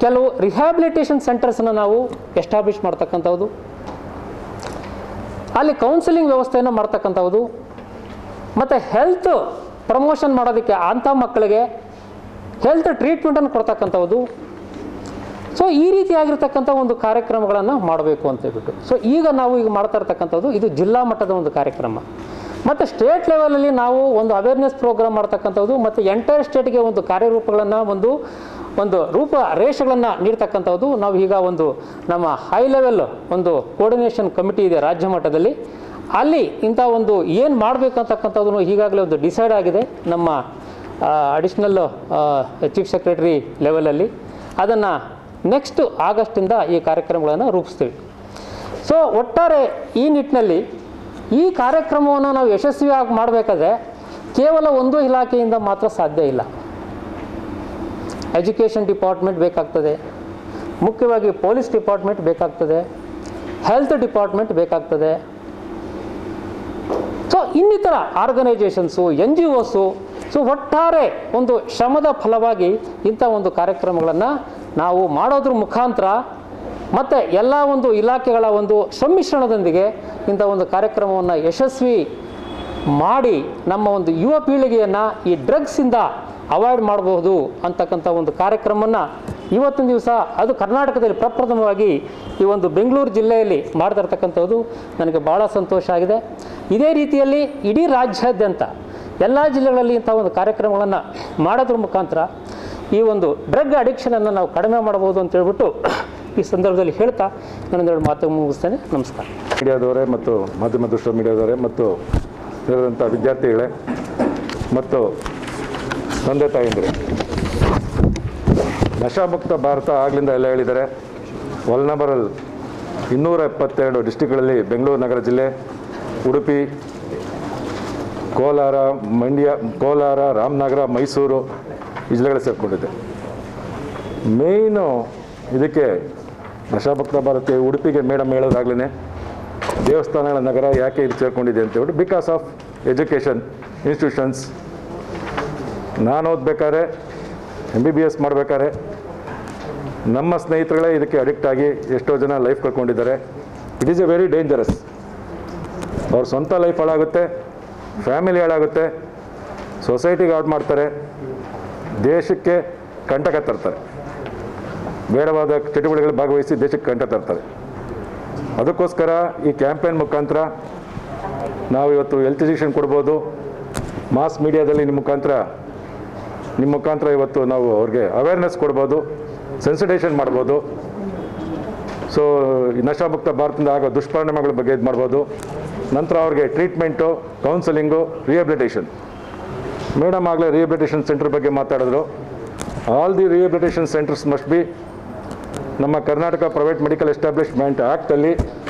ಕೆಲವು ರಿಹ್ಯಾಬಿಲಿಟೇಷನ್ ಸೆಂಟರ್ಸನ್ನು ನಾವು ಎಸ್ಟಾಬ್ಲಿಷ್ ಮಾಡ್ತಕ್ಕಂಥದ್ದು, ಅಲ್ಲಿ ಕೌನ್ಸಿಲಿಂಗ್ ವ್ಯವಸ್ಥೆಯನ್ನು ಮಾಡ್ತಕ್ಕಂಥದ್ದು, ಮತ್ತು ಹೆಲ್ತ್ ಪ್ರಮೋಷನ್ ಮಾಡೋದಕ್ಕೆ ಅಂಥ ಮಕ್ಕಳಿಗೆ ಹೆಲ್ತ್ ಟ್ರೀಟ್ಮೆಂಟನ್ನು ಕೊಡ್ತಕ್ಕಂಥದ್ದು. ಸೊ ಈ ರೀತಿಯಾಗಿರ್ತಕ್ಕಂಥ ಒಂದು ಕಾರ್ಯಕ್ರಮಗಳನ್ನು ಮಾಡಬೇಕು ಅಂತ ಹೇಳ್ಬಿಟ್ಟು. ಸೊ ಈಗ ನಾವು ಮಾಡ್ತಾ ಇರ್ತಕ್ಕಂಥದ್ದು ಇದು ಜಿಲ್ಲಾ ಮಟ್ಟದ ಒಂದು ಕಾರ್ಯಕ್ರಮ. ಮತ್ತು ಸ್ಟೇಟ್ ಲೆವೆಲಲ್ಲಿ ನಾವು ಒಂದು ಅವೇರ್ನೆಸ್ ಪ್ರೋಗ್ರಾಮ್ ಮಾಡ್ತಕ್ಕಂಥದ್ದು ಮತ್ತು ಎಂಟೈರ್ ಸ್ಟೇಟ್ಗೆ ಒಂದು ಕಾರ್ಯರೂಪಗಳನ್ನು ಒಂದು ರೂಪರೇಷೆಗಳನ್ನು ನೀಡ್ತಕ್ಕಂಥದ್ದು ನಾವು ಈಗ ಒಂದು ನಮ್ಮ ಹೈ ಲೆವೆಲ್ ಒಂದು ಕೋರ್ಡಿನೇಷನ್ ಕಮಿಟಿ ಇದೆ ರಾಜ್ಯ ಮಟ್ಟದಲ್ಲಿ, ಅಲ್ಲಿ ಇಂಥ ಒಂದು ಏನು ಮಾಡಬೇಕು ಅಂತಕ್ಕಂಥದ್ದು ಈಗಾಗಲೇ ಒಂದು ಡಿಸೈಡ್ ಆಗಿದೆ ನಮ್ಮ ಅಡಿಷ್ನಲ್ ಚೀಫ್ ಸೆಕ್ರೆಟರಿ ಲೆವೆಲಲ್ಲಿ. ಅದನ್ನು ನೆಕ್ಸ್ಟ್ ಆಗಸ್ಟಿಂದ ಈ ಕಾರ್ಯಕ್ರಮಗಳನ್ನು ರೂಪಿಸ್ತೀವಿ. ಸೊ ಒಟ್ಟಾರೆ ಈ ನಿಟ್ಟಿನಲ್ಲಿ ಈ ಕಾರ್ಯಕ್ರಮವನ್ನು ನಾವು ಯಶಸ್ವಿಯಾಗಿ ಮಾಡಬೇಕಾದ್ರೆ ಕೇವಲ ಒಂದು ಇಲಾಖೆಯಿಂದ ಮಾತ್ರ ಸಾಧ್ಯ ಇಲ್ಲ. ಎಜುಕೇಷನ್ ಡಿಪಾರ್ಟ್ಮೆಂಟ್ ಬೇಕಾಗ್ತದೆ, ಮುಖ್ಯವಾಗಿ ಪೊಲೀಸ್ ಡಿಪಾರ್ಟ್ಮೆಂಟ್ ಬೇಕಾಗ್ತದೆ, ಹೆಲ್ತ್ ಡಿಪಾರ್ಟ್ಮೆಂಟ್ ಬೇಕಾಗ್ತದೆ. ಸೊ ಇನ್ನಿತರ ಆರ್ಗನೈಜೇಷನ್ಸು, NGOಸು, ಸೊ ಒಟ್ಟಾರೆ ಒಂದು ಶ್ರಮದ ಫಲವಾಗಿ ಇಂಥ ಒಂದು ಕಾರ್ಯಕ್ರಮಗಳನ್ನು ನಾವು ಮಾಡೋದ್ರ ಮುಖಾಂತರ ಮತ್ತು ಎಲ್ಲ ಒಂದು ಇಲಾಖೆಗಳ ಒಂದು ಸಮ್ಮಿಶ್ರಣದೊಂದಿಗೆ ಇಂಥ ಒಂದು ಕಾರ್ಯಕ್ರಮವನ್ನು ಯಶಸ್ವಿ ಮಾಡಿ ನಮ್ಮ ಒಂದು ಯುವ ಪೀಳಿಗೆಯನ್ನು ಈ ಡ್ರಗ್ಸಿಂದ ಅವಾಯ್ಡ್ ಮಾಡಬಹುದು ಅಂತಕ್ಕಂಥ ಒಂದು ಕಾರ್ಯಕ್ರಮವನ್ನು ಇವತ್ತಿನ ದಿವಸ ಅದು ಕರ್ನಾಟಕದಲ್ಲಿ ಪ್ರಪ್ರಥಮವಾಗಿ ಈ ಒಂದು ಬೆಂಗಳೂರು ಜಿಲ್ಲೆಯಲ್ಲಿ ಮಾಡ್ತಿರ್ತಕ್ಕಂಥದ್ದು ನನಗೆ ಭಾಳ ಸಂತೋಷ ಆಗಿದೆ. ಇದೇ ರೀತಿಯಲ್ಲಿ ಇಡೀ ರಾಜ್ಯಾದ್ಯಂತ ಎಲ್ಲ ಜಿಲ್ಲೆಗಳಲ್ಲಿ ಇಂಥ ಒಂದು ಕಾರ್ಯಕ್ರಮಗಳನ್ನು ಮಾಡೋದ್ರ ಮುಖಾಂತರ ಈ ಒಂದು ಡ್ರಗ್ ಅಡಿಕ್ಷನನ್ನು ನಾವು ಕಡಿಮೆ ಮಾಡ್ಬೋದು ಅಂತ ಹೇಳ್ಬಿಟ್ಟು ಈ ಸಂದರ್ಭದಲ್ಲಿ ಹೇಳ್ತಾ ನಾನೊಂದೆರಡು ಮಾತು ಮುಗಿಸ್ತೇನೆ. ನಮಸ್ಕಾರ. ಮೀಡಿಯಾದವರೇ ಮತ್ತು ಮಾಧ್ಯಮ ದೃಶ್ಯ ಮೀಡಿಯಾದವರೇ ಮತ್ತು ಇರುವಂಥ ವಿದ್ಯಾರ್ಥಿಗಳೇ ಮತ್ತು ತಂದೆ ತಾಯಂದಿರೇ, ನಶಾಮುಕ್ತ ಭಾರತ ಆಗಲಿಂದ ಎಲ್ಲ ಹೇಳಿದ್ದಾರೆ. ವಲ್ನಬರಲ್ 272 ಡಿಸ್ಟಿಕ್ಗಳಲ್ಲಿ ಬೆಂಗಳೂರು ನಗರ ಜಿಲ್ಲೆ, ಉಡುಪಿ, ಕೋಲಾರ, ಮಂಡ್ಯ, ಕೋಲಾರ, ರಾಮನಗರ, ಮೈಸೂರು ಈ ಜಿಲ್ಲೆಗಳು ಸೇರಿಕೊಂಡಿದೆ. ಮೇಯ್ನು ಇದಕ್ಕೆ ನಶಾಮುಕ್ತ ಭಾರತ ಉಡುಪಿಗೆ ಮೇಡಮ್ ಹೇಳೋದಾಗ್ಲೇ ದೇವಸ್ಥಾನಗಳ ನಗರ ಯಾಕೆ ಇದು ಸೇರಿಕೊಂಡಿದೆ ಅಂತ ಹೇಳ್ಬಿಟ್ಟು ಬಿಕಾಸ್ ಆಫ್ ಎಜುಕೇಷನ್ ಇನ್ಸ್ಟಿಟ್ಯೂಷನ್ಸ್. ನಾನು ಓದ್ಬೇಕಾದ್ರೆ MBBS ಮಾಡಬೇಕಾದ್ರೆ ನಮ್ಮ ಸ್ನೇಹಿತರುಗಳೇ ಇದಕ್ಕೆ ಅಡಿಕ್ಟ್ ಆಗಿ ಎಷ್ಟೋ ಜನ ಲೈಫ್ ಕಳ್ಕೊಂಡಿದ್ದಾರೆ. It is a very dangerous. ಅವ್ರ ಸ್ವಂತ ಲೈಫ್ ಹಾಳಾಗುತ್ತೆ, ಫ್ಯಾಮಿಲಿ ಹಾಳಾಗುತ್ತೆ, ಸೊಸೈಟಿಗೆ ಹಾಳು ಮಾಡ್ತಾರೆ, ದೇಶಕ್ಕೆ ಕಂಟಕ ತರ್ತಾರೆ, ಬೇಡವಾದ ಚಟುವಟಿಕೆಗಳಲ್ಲಿ ಭಾಗವಹಿಸಿ ದೇಶಕ್ಕೆ ಕಂಟಕ ತರ್ತಾರೆ. ಅದಕ್ಕೋಸ್ಕರ ಈ ಕ್ಯಾಂಪೇನ್ ಮುಖಾಂತರ ನಾವು ಇವತ್ತು ಹೆಲ್ತ್ ಎಜುಕೇಷನ್ ಕೊಡ್ಬೋದು, ಮಾಸ್ ಮೀಡಿಯಾದಲ್ಲಿ ನಿಮ್ಮ ಮುಖಾಂತರ ಇವತ್ತು ನಾವು ಅವ್ರಿಗೆ ಅವೇರ್ನೆಸ್ ಕೊಡ್ಬೋದು, ಸೆನ್ಸಿಟೈಸೇಷನ್ ಮಾಡ್ಬೋದು. ಸೊ ನಶಾಮುಕ್ತ ಭಾರತದಿಂದ ಆಗೋ ದುಷ್ಪರಿಣಾಮಗಳ ಬಗ್ಗೆ ಇದು ಮಾಡ್ಬೋದು. ನಂತರ ಅವ್ರಿಗೆ ಟ್ರೀಟ್ಮೆಂಟು, ಕೌನ್ಸಲಿಂಗು, ರಿಹ್ಯಾಬಿಲಿಟೇಷನ್. ಮೇಡಮ್ ಆಗಲೇ ರಿಹ್ಯಾಬಿಲಿಟೇಷನ್ ಸೆಂಟರ್ ಬಗ್ಗೆ ಮಾತಾಡಿದ್ರು. All the rehabilitation centres must be ನಮ್ಮ ಕರ್ನಾಟಕ ಪ್ರೈವೇಟ್ ಮೆಡಿಕಲ್ ಎಸ್ಟಾಬ್ಲಿಷ್ಮೆಂಟ್ ಆ್ಯಕ್ಟಲ್ಲಿ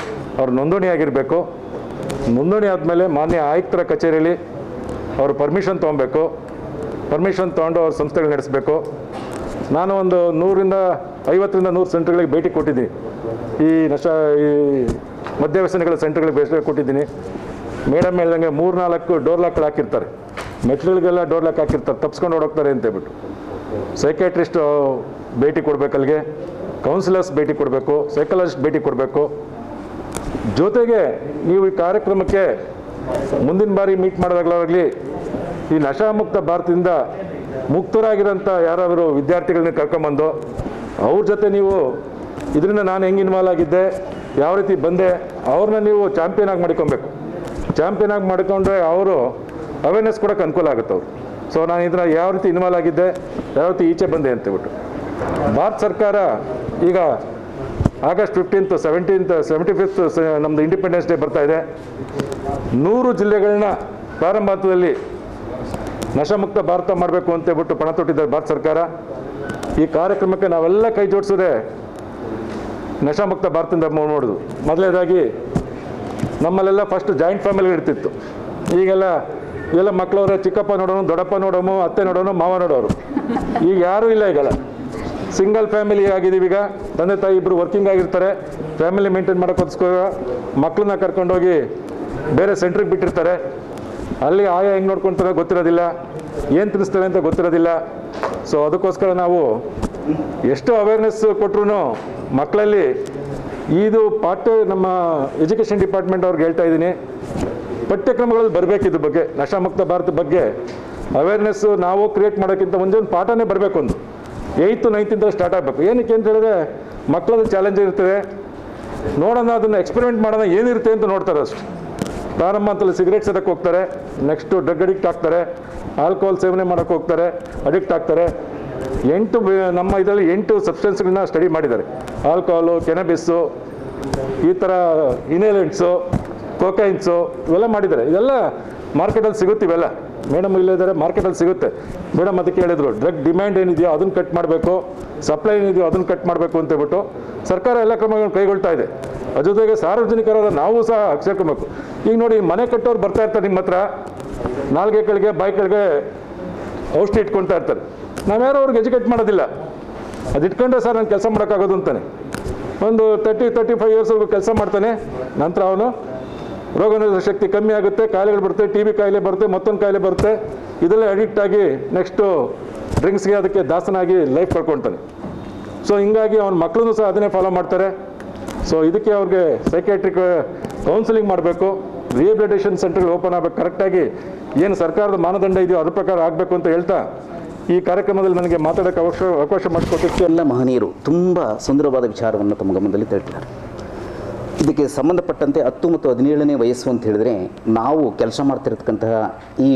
ಅವ್ರು ನೋಂದಣಿಯಾಗಿರಬೇಕು. ನೋಂದಣಿ ಆದಮೇಲೆ ಮಾನ್ಯ ಆಯುಕ್ತರ ಕಚೇರಿಯಲ್ಲಿ ಅವರು ಪರ್ಮಿಷನ್ ತೊಗೊಬೇಕು. ಪರ್ಮಿಷನ್ ತೊಗೊಂಡು ಅವ್ರ ಸಂಸ್ಥೆಗಳು ನಡೆಸಬೇಕು. ನಾನು ಒಂದು 150ರಿಂದ 100 ಸೆಂಟರ್ಗಳಿಗೆ ಭೇಟಿ ಕೊಟ್ಟಿದ್ದೀನಿ. ಈ ಮದ್ಯವ್ಯಸನಗಳ ಸೆಂಟರ್ಗಳಿಗೆ ಭೇಟಿ ಕೊಟ್ಟಿದ್ದೀನಿ. ಮೇಡಮ್ ಹೇಳ್ದಂಗೆ 3-4 ಡೋರ್ ಲಾಕ್ಗಳು ಹಾಕಿರ್ತಾರೆ, ಮೆಟ್ಲುಗಳಿಗೆಲ್ಲ ಡೋರ್ ಲಾಕ್ ಹಾಕಿರ್ತಾರೆ, ತಪ್ಪಿಸ್ಕೊಂಡು ಓಡೋಗ್ತಾರೆ ಅಂತೇಳ್ಬಿಟ್ಟು. ಸೈಕ್ಯಾಟ್ರಿಸ್ಟ್ ಭೇಟಿ ಕೊಡಬೇಕು, ಅಲ್ಲಿಗೆ ಕೌನ್ಸಿಲರ್ಸ್ ಭೇಟಿ ಕೊಡಬೇಕು, ಸೈಕಾಲಜಿಸ್ಟ್ ಭೇಟಿ ಕೊಡಬೇಕು. ಜೊತೆಗೆ ನೀವು ಈ ಕಾರ್ಯಕ್ರಮಕ್ಕೆ ಮುಂದಿನ ಬಾರಿ ಮೀಟ್ ಮಾಡಿದಾಗಲಾಗಲಿ ಈ ನಶಾಮುಕ್ತ ಭಾರತದಿಂದ ಮುಕ್ತರಾಗಿರೋಂಥ ಯಾರಾದರೂ ವಿದ್ಯಾರ್ಥಿಗಳನ್ನ ಕರ್ಕೊಂಬಂದು ಅವ್ರ ಜೊತೆ ನೀವು ಇದರಿಂದ ನಾನು ಹೆಂಗೆ ಇನ್ವಾಲ್ವ್ ಆಗಿದ್ದೆ, ಯಾವ ರೀತಿ ಬಂದೆ, ಅವ್ರನ್ನ ನೀವು ಚಾಂಪಿಯನ್ ಆಗಿ ಮಾಡ್ಕೊಬೇಕು. ಚಾಂಪಿಯನ್ ಆಗಿ ಮಾಡಿಕೊಂಡ್ರೆ ಅವರು ಅವೇರ್ನೆಸ್ ಕೊಡೋಕ್ಕೆ ಅನುಕೂಲ ಆಗುತ್ತೆ ಅವರು. ಸೊ ನಾನು ಇದನ್ನ ಯಾವ ರೀತಿ ಇನ್ವಾಲ್ವ್ ಆಗಿದ್ದೆ, ಯಾವ ರೀತಿ ಈಚೆ ಬಂದೆ ಅಂತೇಳ್ಬಿಟ್ಟು. ಭಾರತ ಸರ್ಕಾರ ಈಗ ಆಗಸ್ಟ್ 15th 75th ನಮ್ಮದು ಇಂಡಿಪೆಂಡೆನ್ಸ್ ಡೇ ಬರ್ತಾ ಇದೆ. 100 ಜಿಲ್ಲೆಗಳನ್ನ ಪ್ರಾರಂಭ ಹಂತದಲ್ಲಿ ನಶಾಮುಕ್ತ ಭಾರತ ಮಾಡಬೇಕು ಅಂತೇಳ್ಬಿಟ್ಟು ಪಣ ತೊಟ್ಟಿದ್ದಾರೆ ಭಾರತ ಸರ್ಕಾರ. ಈ ಕಾರ್ಯಕ್ರಮಕ್ಕೆ ನಾವೆಲ್ಲ ಕೈ ಜೋಡಿಸಿದ್ರೆ ನಶಾಮುಕ್ತ ಭಾರತದಿಂದ ನೋಡೋದು. ಮೊದಲನೇದಾಗಿ ನಮ್ಮಲ್ಲೆಲ್ಲ ಫಸ್ಟ್ ಜಾಯಿಂಟ್ ಫ್ಯಾಮಿಲಿ ಇರ್ತಿತ್ತು. ಈಗೆಲ್ಲ ಮಕ್ಕಳವ್ರೆ ಚಿಕ್ಕಪ್ಪ ನೋಡೋನು, ದೊಡ್ಡಪ್ಪ ನೋಡೋನು, ಅತ್ತೆ ನೋಡೋನು, ಮಾವ ನೋಡೋರು. ಈಗ ಯಾರೂ ಇಲ್ಲ. ಈಗಲ್ಲ ಸಿಂಗಲ್ ಫ್ಯಾಮಿಲಿ ಆಗಿದ್ದೀವಿ. ಈಗ ತಂದೆ ತಾಯಿ ಇಬ್ಬರು ವರ್ಕಿಂಗ್ ಆಗಿರ್ತಾರೆ. ಫ್ಯಾಮಿಲಿ ಮೇಂಟೈನ್ ಮಾಡೋಕ್ಕೋಸ್ಕರ ಮಕ್ಕಳನ್ನ ಕರ್ಕೊಂಡೋಗಿ ಬೇರೆ ಸೆಂಟ್ರಿಗೆ ಬಿಟ್ಟಿರ್ತಾರೆ. ಅಲ್ಲಿ ಆಯಾ ಹೆಂಗೆ ನೋಡ್ಕೊಳ್ತಾರೆ ಗೊತ್ತಿರೋದಿಲ್ಲ, ಏನು ತಿನ್ನಿಸ್ತಾರೆ ಅಂತ ಗೊತ್ತಿರೋದಿಲ್ಲ. ಸೊ ಅದಕ್ಕೋಸ್ಕರ ನಾವು ಎಷ್ಟು ಅವೇರ್ನೆಸ್ ಕೊಟ್ಟರು ಮಕ್ಕಳಲ್ಲಿ ಇದು ನಮ್ಮ ಎಜುಕೇಷನ್ ಡಿಪಾರ್ಟ್ಮೆಂಟ್ ಅವ್ರಿಗೆ ಹೇಳ್ತಾ ಇದ್ದೀನಿ, ಪಠ್ಯಕ್ರಮಗಳಲ್ಲಿ ಬರಬೇಕು. ಇದ್ರ ಬಗ್ಗೆ ನಶಾಮುಕ್ತ ಭಾರತ ಬಗ್ಗೆ ಅವೇರ್ನೆಸ್ಸು ನಾವು ಕ್ರಿಯೇಟ್ ಮಾಡೋಕ್ಕಿಂತ ಒಂದು ಪಾಠನೇ ಬರಬೇಕು. ಒಂದು 8th 9th ಸ್ಟಾರ್ಟ್ ಆಗಬೇಕು. ಏನಕ್ಕೆ ಅಂತ ಹೇಳಿದ್ರೆ ಮಕ್ಕಳದ್ದು ಚಾಲೆಂಜ್ ಇರ್ತದೆ, ನೋಡೋಣ, ಅದನ್ನು ಎಕ್ಸ್ಪೆರಿಮೆಂಟ್ ಮಾಡೋಣ ಏನಿರುತ್ತೆ ಅಂತ ನೋಡ್ತಾರೆ ಅಷ್ಟು. ಪ್ರಾರಂಭ ಅಂತಲ್ಲಿ ಸಿಗರೇಟ್ ಸೇದಕ್ಕೆ ಹೋಗ್ತಾರೆ, ನೆಕ್ಸ್ಟು ಡ್ರಗ್ ಅಡಿಕ್ಟ್ ಆಗ್ತಾರೆ, ಆಲ್ಕೋಹಾಲ್ ಸೇವನೆ ಮಾಡೋಕ್ಕೆ ಹೋಗ್ತಾರೆ, ಅಡಿಕ್ಟ್ ಆಗ್ತಾರೆ. ನಮ್ಮ ಇದರಲ್ಲಿ 8 ಸಬ್ಸ್ಟೆನ್ಸ್ಗಳನ್ನ ಸ್ಟಡಿ ಮಾಡಿದ್ದಾರೆ. ಆಲ್ಕೋಹಾಲು, ಕೆನಬಿಸ್ಸು, ಈ ಥರ ಇನೇಲೆಂಟ್ಸು, ಕೊಕೈನ್ಸು ಇವೆಲ್ಲ ಮಾಡಿದ್ದಾರೆ. ಇದೆಲ್ಲ ಮಾರ್ಕೆಟಲ್ಲಿ ಸಿಗುತ್ತೆ. ಇವೆಲ್ಲ ಮೇಡಮ್ ಇಲ್ಲಿದ್ದಾರೆ, ಮಾರ್ಕೆಟಲ್ಲಿ ಸಿಗುತ್ತೆ. ಮೇಡಮ್ ಅದಕ್ಕೆ ಹೇಳಿದರು, ಡ್ರಗ್ ಡಿಮ್ಯಾಂಡ್ ಏನಿದೆಯೋ ಅದನ್ನು ಕಟ್ ಮಾಡಬೇಕು, ಸಪ್ಲೈ ಏನಿದೆಯೋ ಅದನ್ನು ಕಟ್ ಮಾಡಬೇಕು ಅಂತೇಳ್ಬಿಟ್ಟು ಸರ್ಕಾರ ಎಲ್ಲ ಕ್ರಮಗಳನ್ನು ಕೈಗೊಳ್ತಾ ಇದೆ. ಅದ್ರ ಜೊತೆಗೆ ಸಾರ್ವಜನಿಕರಾದ ನಾವು ಸಹ ಸೇರ್ಕೊಬೇಕು. ಈಗ ನೋಡಿ, ಮನೆ ಕಟ್ಟೋರು ಬರ್ತಾ ಇರ್ತಾರೆ ನಿಮ್ಮ ಹತ್ರ, ನಾಲ್ಗೆಗಳಿಗೆ ಬಾಯ್ಗಳಿಗೆ ಔಷಧಿ ಇಟ್ಕೊಳ್ತಾ ಇರ್ತಾರೆ. ನಾವ್ಯಾರೋ ಅವ್ರಿಗೆ ಎಜುಕೇಟ್ ಮಾಡೋದಿಲ್ಲ. ಅದು ಇಟ್ಕೊಂಡ್ರೆ ಸರ್ ನಾನು ಕೆಲಸ ಮಾಡೋಕ್ಕಾಗೋದು ಅಂತಾನೆ. ಒಂದು 30-35 ಇಯರ್ಸ್ವರೆಗೂ ಕೆಲಸ ಮಾಡ್ತಾನೆ. ನಂತರ ಅವನು ರೋಗನಿರೋಧಕ ಶಕ್ತಿ ಕಮ್ಮಿ ಆಗುತ್ತೆ, ಕಾಯಿಲೆಗಳು ಬರುತ್ತೆ, TB ಕಾಯಿಲೆ ಬರುತ್ತೆ, ಮತ್ತೊಂದು ಕಾಯಿಲೆ ಬರುತ್ತೆ. ಇದೆಲ್ಲ ಅಡಿಕ್ಟ್ ಆಗಿ ನೆಕ್ಸ್ಟು ಡ್ರಿಂಕ್ಸ್ಗೆ ಅದಕ್ಕೆ ದಾಸನಾಗಿ ಲೈಫ್ ಕಳ್ಕೊಳ್ತಾನೆ. ಸೊ ಹಿಂಗಾಗಿ ಅವನ ಮಕ್ಕಳನ್ನು ಸಹ ಅದನ್ನೇ ಫಾಲೋ ಮಾಡ್ತಾರೆ. ಸೊ ಇದಕ್ಕೆ ಅವ್ರಿಗೆ ಸೈಕ್ಯಾಟ್ರಿಕ್ ಕೌನ್ಸಿಲಿಂಗ್ ಮಾಡಬೇಕು, ರಿಹ್ಯಾಬಿಲಿಟೇಷನ್ ಸೆಂಟರ್ಗಳು ಓಪನ್ ಆಗಬೇಕು, ಕರೆಕ್ಟಾಗಿ ಏನು ಸರ್ಕಾರದ ಮಾನದಂಡ ಇದೆಯೋ ಅದ್ರ ಪ್ರಕಾರ ಆಗಬೇಕು ಅಂತ ಹೇಳ್ತಾ ಈ ಕಾರ್ಯಕ್ರಮದಲ್ಲಿ ನನಗೆ ಮಾತಾಡೋಕ್ಕೆ ಅವಕಾಶ ಮಾಡಿಕೊಟ್ಟಿದ್ದಕ್ಕೆ ಎಲ್ಲ ಮಹನೀಯರು ತುಂಬ ಸುಂದರವಾದ ವಿಚಾರವನ್ನು ತಮ್ಮ ಗಮನದಲ್ಲಿ ತರ್ತಿದ್ದಾರೆ. ಇದಕ್ಕೆ ಸಂಬಂಧಪಟ್ಟಂತೆ 10 ಮತ್ತು 17ನೇ ವಯಸ್ಸು ಅಂತ ಹೇಳಿದ್ರೆ, ನಾವು ಕೆಲಸ ಮಾಡ್ತಿರ್ತಕ್ಕಂತಹ ಈ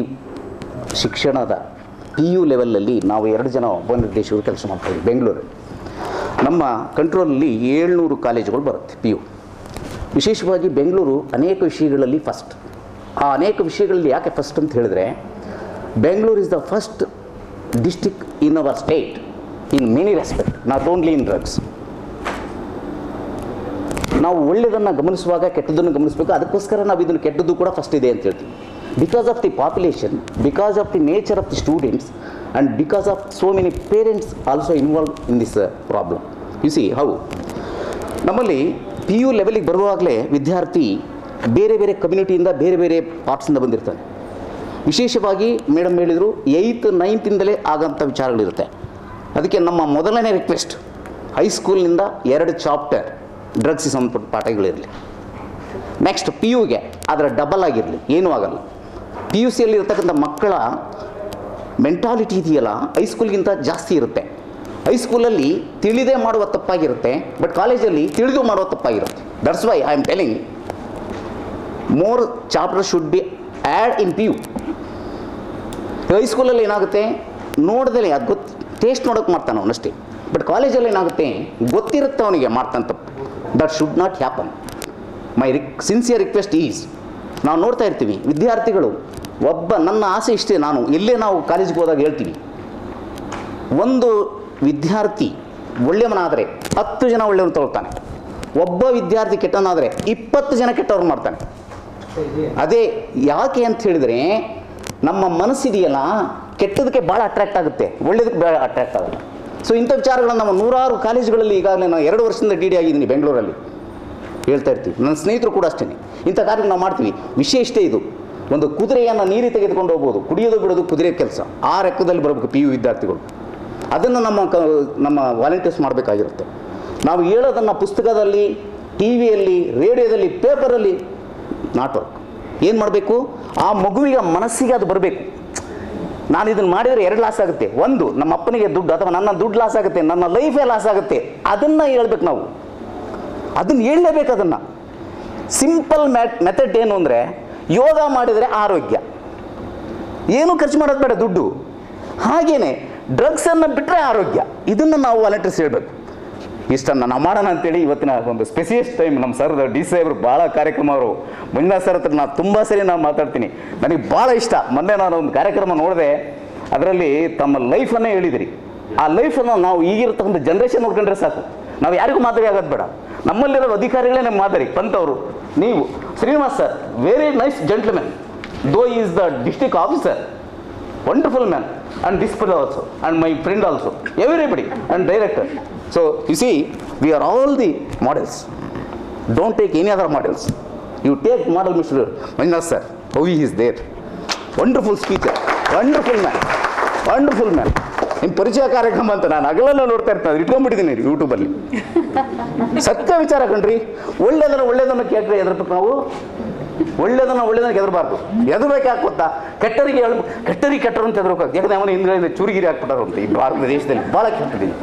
ಶಿಕ್ಷಣದ PU ಲೆವೆಲಲ್ಲಿ ನಾವು 2 ಜನ ಉಪನಿರ್ದೇಶಕರು ಕೆಲಸ ಮಾಡ್ತಾಯಿದ್ವಿ ಬೆಂಗಳೂರಲ್ಲಿ. ನಮ್ಮ ಕಂಟ್ರೋಲಲ್ಲಿ 700 ಕಾಲೇಜುಗಳು ಬರುತ್ತೆ PU. ವಿಶೇಷವಾಗಿ ಬೆಂಗಳೂರು ಅನೇಕ ವಿಷಯಗಳಲ್ಲಿ ಫಸ್ಟ್. ಆ ಅನೇಕ ವಿಷಯಗಳಲ್ಲಿ ಯಾಕೆ ಫಸ್ಟ್ ಅಂತ ಹೇಳಿದ್ರೆ, Bengaluru is the first district in hour state in many respect, not only in drugs. ನಾವು ಒಳ್ಳೆಯದನ್ನು ಗಮನಿಸುವಾಗ ಕೆಟ್ಟದನ್ನು ಗಮನಿಸಬೇಕು. ಅದಕ್ಕೋಸ್ಕರ ನಾವು ಇದನ್ನು ಕೆಟ್ಟದ್ದು ಕೂಡ ಫಸ್ಟ್ ಇದೆ ಅಂತ ಹೇಳ್ತೀವಿ. Because of the population, because of the nature of the students, and because of so many parents also involve in this problem. U C how ನಮ್ಮಲ್ಲಿ PU ಲೆವೆಲಿಗೆ ಬರುವಾಗಲೇ ವಿದ್ಯಾರ್ಥಿ ಬೇರೆ ಬೇರೆ ಕಮ್ಯುನಿಟಿಯಿಂದ ಬೇರೆ ಬೇರೆ ಪಾರ್ಟ್ಸಿಂದ ಬಂದಿರ್ತಾನೆ. ವಿಶೇಷವಾಗಿ ಮೇಡಮ್ ಹೇಳಿದರು 8th 9th ಆಗೋಂಥ ವಿಚಾರಗಳಿರುತ್ತೆ. ಅದಕ್ಕೆ ನಮ್ಮ ಮೊದಲನೇ ರಿಕ್ವೆಸ್ಟ್, ಹೈಸ್ಕೂಲ್ನಿಂದ 2 ಚಾಪ್ಟರ್ ಡ್ರಗ್ಸಿಗೆ ಸಂಬಂಧಪಟ್ಟ ಪಾಠಗಳಿರಲಿ. ನೆಕ್ಸ್ಟ್ PUಗೆ ಅದರ ಡಬಲ್ ಆಗಿರಲಿ, ಏನೂ ಆಗಲ್ಲ. PUCಯಲ್ಲಿ ಇರತಕ್ಕಂಥ ಮಕ್ಕಳ ಮೆಂಟಾಲಿಟಿ ಇದೆಯಲ್ಲ ಹೈಸ್ಕೂಲ್ಗಿಂತ ಜಾಸ್ತಿ ಇರುತ್ತೆ. ಹೈಸ್ಕೂಲಲ್ಲಿ ತಿಳಿದೇ ಮಾಡುವ ತಪ್ಪಾಗಿರುತ್ತೆ, ಬಟ್ ಕಾಲೇಜಲ್ಲಿ ತಿಳಿದು ಮಾಡುವ ತಪ್ಪಾಗಿರುತ್ತೆ. That's why I am telling more chapter should be add in PU. ಹೈಸ್ಕೂಲಲ್ಲಿ ಏನಾಗುತ್ತೆ, ನೋಡ್ದೇ ಅದು ಟೇಸ್ಟ್ ನೋಡೋಕೆ ಮಾಡ್ತಾನೆ ಅವನಷ್ಟೇ, ಬಟ್ ಕಾಲೇಜಲ್ಲಿ ಏನಾಗುತ್ತೆ ಗೊತ್ತಿರುತ್ತೆ ಅವನಿಗೆ ಮಾಡ್ತಾನೆ ತಪ್ಪು. That should not happen. My sincere request is, ನಾವು ನೋಡ್ತಾ ಇರ್ತೀವಿ ವಿದ್ಯಾರ್ಥಿಗಳು, ನನ್ನ ಆಸೆ ಇಷ್ಟೇ, ನಾವು ಕಾಲೇಜಿಗೆ ಹೋದಾಗ ಹೇಳ್ತೀವಿ, ಒಂದು ವಿದ್ಯಾರ್ಥಿ ಒಳ್ಳೆಯವನಾದರೆ 10 ಜನ ಒಳ್ಳೆಯವನು ತಗೊಳ್ತಾನೆ, ಒಬ್ಬ ವಿದ್ಯಾರ್ಥಿ ಕೆಟ್ಟವನಾದರೆ 20 ಜನ ಕೆಟ್ಟವ್ರು ಮಾಡ್ತಾನೆ. ಅದೇ ಯಾಕೆ ಅಂತ ಹೇಳಿದರೆ, ನಮ್ಮ ಮನಸ್ಸಿದೆಯಲ್ಲ ಕೆಟ್ಟದಕ್ಕೆ ಭಾಳ ಅಟ್ರಾಕ್ಟ್ ಆಗುತ್ತೆ, ಒಳ್ಳೆಯದಕ್ಕೆ ಭಾಳ ಅಟ್ರಾಕ್ಟ್ ಆಗಲ್ಲ. ಸೊ ಇಂಥ ವಿಚಾರಗಳನ್ನು ನಮ್ಮ 100 ಕಾಲೇಜುಗಳಲ್ಲಿ ಈಗಾಗಲೇ ನಾನು 2 ವರ್ಷದಿಂದ DD ಆಗಿದ್ದೀನಿ ಬೆಂಗಳೂರಲ್ಲಿ, ಹೇಳ್ತಾ ಇರ್ತೀವಿ. ನನ್ನ ಸ್ನೇಹಿತರು ಕೂಡ ಅಷ್ಟೇ. ಇಂಥ ಕಾರ್ಯ ನಾವು ಮಾಡ್ತೀವಿ. ವಿಷಯ ಇಷ್ಟೇ, ಇದು ಒಂದು ಕುದುರೆಯನ್ನು ನೀರಿಗೆ ತೆಗೆದುಕೊಂಡು ಹೋಗ್ಬೋದು, ಕುಡಿಯೋದು ಬಿಡೋದು ಕುದುರೆ ಕೆಲಸ. ಆ ಲೆಕ್ಕದಲ್ಲಿ ಬರಬೇಕು PU ವಿದ್ಯಾರ್ಥಿಗಳು. ಅದನ್ನು ನಮ್ಮ ವಾಲಂಟಿಯರ್ಸ್ ಮಾಡಬೇಕಾಗಿರುತ್ತೆ. ನಾವು ಹೇಳೋದನ್ನು ಪುಸ್ತಕದಲ್ಲಿ, TVಯಲ್ಲಿ, ರೇಡಿಯೋದಲ್ಲಿ, ಪೇಪರಲ್ಲಿ ನಾಟ್ ವರ್ಕ್. ಏನು ಮಾಡಬೇಕು, ಆ ಮಗುವಿಗೆ ಮನಸ್ಸಿಗೆ ಅದು ಬರಬೇಕು. ನಾನು ಇದನ್ನು ಮಾಡಿದರೆ 2 ಲಾಸ್ ಆಗುತ್ತೆ. ಒಂದು, ನಮ್ಮ ಅಪ್ಪನಿಗೆ ದುಡ್ಡು ಅಥವಾ ನನ್ನ ದುಡ್ಡು ಲಾಸ್ ಆಗುತ್ತೆ, ನನ್ನ ಲೈಫೇ ಲಾಸ್ ಆಗುತ್ತೆ. ಅದನ್ನು ಹೇಳ್ಬೇಕು ನಾವು, ಅದನ್ನು ಹೇಳಲೇಬೇಕು. ಅದನ್ನು ಸಿಂಪಲ್ ಮೆಥಡ್ ಏನು ಅಂದರೆ, ಯೋಗ ಮಾಡಿದರೆ ಆರೋಗ್ಯ, ಏನೂ ಖರ್ಚು ಮಾಡೋದು ಬೇಡ ದುಡ್ಡು. ಹಾಗೇನೆ ಡ್ರಗ್ಸನ್ನು ಬಿಟ್ಟರೆ ಆರೋಗ್ಯ. ಇದನ್ನು ನಾವು ವಾಲಂಟಿಯರ್ಸ್ ಹೇಳಬೇಕು. ಇಷ್ಟನ್ನು ನಾವು ಮಾಡೋಣ ಅಂತೇಳಿ ಇವತ್ತಿನ ಒಂದು ಸ್ಪೆಸಿಯಸ್ ಟೈಮ್ ನಮ್ಮ ಸರ್ DC ಸಾಹೇಬ್ರು ಭಾಳ ಕಾರ್ಯಕ್ರಮ, ಅವರು ಮಂಜುನಾಥ್ ಸರ್ ಹತ್ರ ನಾನು ತುಂಬ ಸರಿ ಮಾತಾಡ್ತೀನಿ. ನನಗೆ ಭಾಳ ಇಷ್ಟ. ಮೊನ್ನೆ ನಾನು ಒಂದು ಕಾರ್ಯಕ್ರಮ ನೋಡಿದೆ, ಅದರಲ್ಲಿ ತಮ್ಮ ಲೈಫನ್ನೇ ಹೇಳಿದಿರಿ. ಆ ಲೈಫನ್ನು ನಾವು ಈಗಿರ್ತಕ್ಕಂಥ ಜನ್ರೇಷನ್ ನೋಡ್ಕೊಂಡ್ರೆ ಸಾಕು, ನಾವು ಯಾರಿಗೂ ಮಾದರಿ ಆಗೋದು ಬೇಡ. ನಮ್ಮಲ್ಲಿರೋ ಅಧಿಕಾರಿಗಳೇ ನಮ್ಮ ಮಾದರಿ. ಪಂತ್ ಅವರು, ನೀವು, Srinivas sir, very nice gentleman, though is the district officer, wonderful man, and this fellow also, and my friend also, everybody, and director. So you see, we are all the models. Don't take any other models. You take model Mr. Manjunath sir, how he is there, wonderful speaker, wonderful man, wonderful man. ನಿಮ್ಮ ಪರಿಚಯ ಕಾರ್ಯಕ್ರಮ ಅಂತ ನಾನು ಹಗಲೆಲ್ಲ ನೋಡ್ತಾ ಇರ್ತೀನಿ, ಇಟ್ಕೊಂಡ್ಬಿಟ್ಟಿದ್ದೀನಿ ಯೂಟ್ಯೂಬಲ್ಲಿ. ಸತ್ಯ ವಿಚಾರ ಕಣ್ರಿ. ಒಳ್ಳೆಯದನ್ನು ಕೇಳ್ರೆ ಎದರ್ಬೇಕು ನಾವು. ಒಳ್ಳೇದನ್ನ ಹೆದರಬಾರ್ದು. ಹೆದರ್ಬೇಕು ಯಾಕೆ ಗೊತ್ತಾ? ಕೆಟ್ಟರಿಗೆ ಕೆಟ್ಟರು ಅಂತ ಹೆದರ್ಬೇಕು. ಯಾಕಂದ್ರೆ ಅವನ ಹಿಂದ್ಗಡೆ ಚೂರಿಗಿರಿ ಹಾಕ್ಬಿಟ್ಟಾರು ಅಂತ ಈ ಭಾರತ ದೇಶದಲ್ಲಿ ಭಾಳ ಕೆಟ್ಟದಿಲ್ಲ.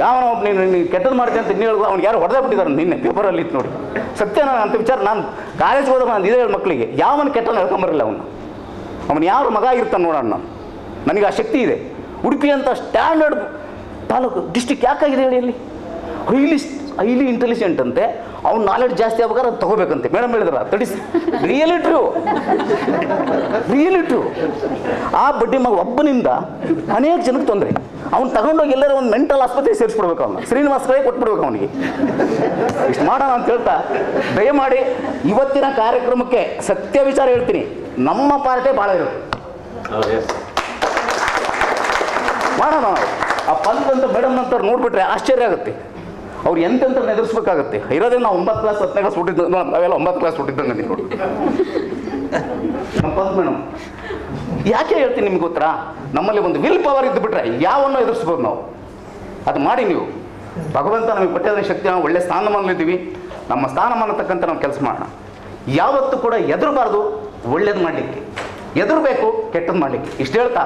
ಯಾವನ ಒಬ್ಬ ನೀನು ಕೆಟ್ಟದ್ದು ಮಾಡ್ತೀನಿ ಅಂತ ಹೇಳುವ ಅವ್ನಿಗೆ ಯಾರು ಹೊಡೆದೇ ಬಿಟ್ಟಿದ್ದಾರೆ ನಿನ್ನೆ ಪೇಪರಲ್ಲಿ ಇತ್ತು ನೋಡಿ. ಸತ್ಯ ಅಂತ ವಿಚಾರ ನಾನು ಕಾಲೇಜ್ಗೆ ಹೋದಾಗ ನಾನು ಇದೇ ಹೇಳಿ ಮಕ್ಕಳಿಗೆ, ಯಾವನ ಕೆಟ್ಟನ್ನು ಹೇಳ್ಕೊಂಬರಲ್ಲ ಅವನು ಯಾರು ಮಗ ಇರ್ತಾನೆ ನೋಡೋಣ. ನನಗೆ ಆ ಶಕ್ತಿ ಇದೆ. ಉಡುಪಿ ಅಂತ ಸ್ಟ್ಯಾಂಡರ್ಡ್ ತಾಲೂಕು ಡಿಸ್ಟಿಕ್ ಯಾಕಾಗಿದೆ ಹೇಳಿ? ಅಲ್ಲಿ ಹೈಲಿ ಇಂಟೆಲಿಜೆಂಟ್ ಅಂತೆ, ಅವ್ನು ನಾಲೆಡ್ಜ್ ಜಾಸ್ತಿ ಆಗ್ಬೇಕಾದ್ರೆ ಅದು ತೊಗೋಬೇಕಂತೆ. ಮೇಡಮ್ ಹೇಳಿದ್ರ ದಟ್ ಇಸ್ ರಿಯಲಿ ಟ್ರೂ. ಆ ಬಡ್ಡಿ ಮಗ ಒಬ್ಬನಿಂದ ಅನೇಕ ಜನಕ್ಕೆ ತೊಂದರೆ. ಅವ್ನು ತಗೊಂಡೋಗಿ ಎಲ್ಲರೂ ಒಂದು ಮೆಂಟಲ್ ಆಸ್ಪತ್ರೆಗೆ ಸೇರಿಸ್ಬಿಡ್ಬೇಕು. ಅವನು ಶ್ರೀನಿವಾಸರಾಯ್ ಕೊಟ್ಬಿಡ್ಬೇಕು ಅವನಿಗೆ. ಇಷ್ಟು ಮಾಡೋಣ ಅಂತ ಹೇಳ್ತಾ ದಯಮಾಡಿ ಇವತ್ತಿನ ಕಾರ್ಯಕ್ರಮಕ್ಕೆ ಸತ್ಯ ವಿಚಾರ ಹೇಳ್ತೀನಿ, ನಮ್ಮ ಪಾರ್ಟಿ ಭಾಳ ಇರುತ್ತೆ. ಮಾಡೋಣ ನಾವು. ಆ ಪಂತ್ ಮೇಡಮ್ ನಂತರ ನೋಡ್ಬಿಟ್ರೆ ಆಶ್ಚರ್ಯ ಆಗುತ್ತೆ. ಅವ್ರು ಎಂತೆಂತ ಎದುರಿಸ್ಬೇಕಾಗತ್ತೆ. ಇರೋದೇ ನಾವು 9th ಕ್ಲಾಸ್ 10ನೇ ಕ್ಲಾಸ್ ಹುಟ್ಟಿದ್ದು, ನಾವೆಲ್ಲ 9th ಕ್ಲಾಸ್ ಹುಟ್ಟಿದ್ದಂಗೆ ನೋಡಿ. ನಮ್ಮ ಪಂತ್ ಮೇಡಮ್ ಯಾಕೆ ಹೇಳ್ತೀನಿ ನಿಮ್ಗೆ ಗೊತ್ತಾ? ನಮ್ಮಲ್ಲಿ ಒಂದು ವಿಲ್ ಪವರ್ ಇದ್ದು ಬಿಟ್ರೆ ಯಾವನ್ನೋ ಎದುರಿಸ್ಬೋದು ನಾವು. ಅದು ಮಾಡಿ ನೀವು. ಭಗವಂತ ನಮಗೆ ಕೊಟ್ಟಿದ್ದ ಶಕ್ತಿ, ನಾವು ಒಳ್ಳೆ ಸ್ಥಾನಮಾನಲ್ಲಿದ್ದೀವಿ. ನಮ್ಮ ಸ್ಥಾನಮಾನ ತಕ್ಕಂಥ ನಾವು ಕೆಲಸ ಮಾಡೋಣ. ಯಾವತ್ತೂ ಕೂಡ ಹೆದರಬಾರ್ದು, ಒಳ್ಳೇದು ಮಾಡಲಿಕ್ಕೆ. ಹೆದರಬೇಕು, ಕೆಟ್ಟದ್ದು ಮಾಡಲಿಕ್ಕೆ. ಇಷ್ಟು ಹೇಳ್ತಾ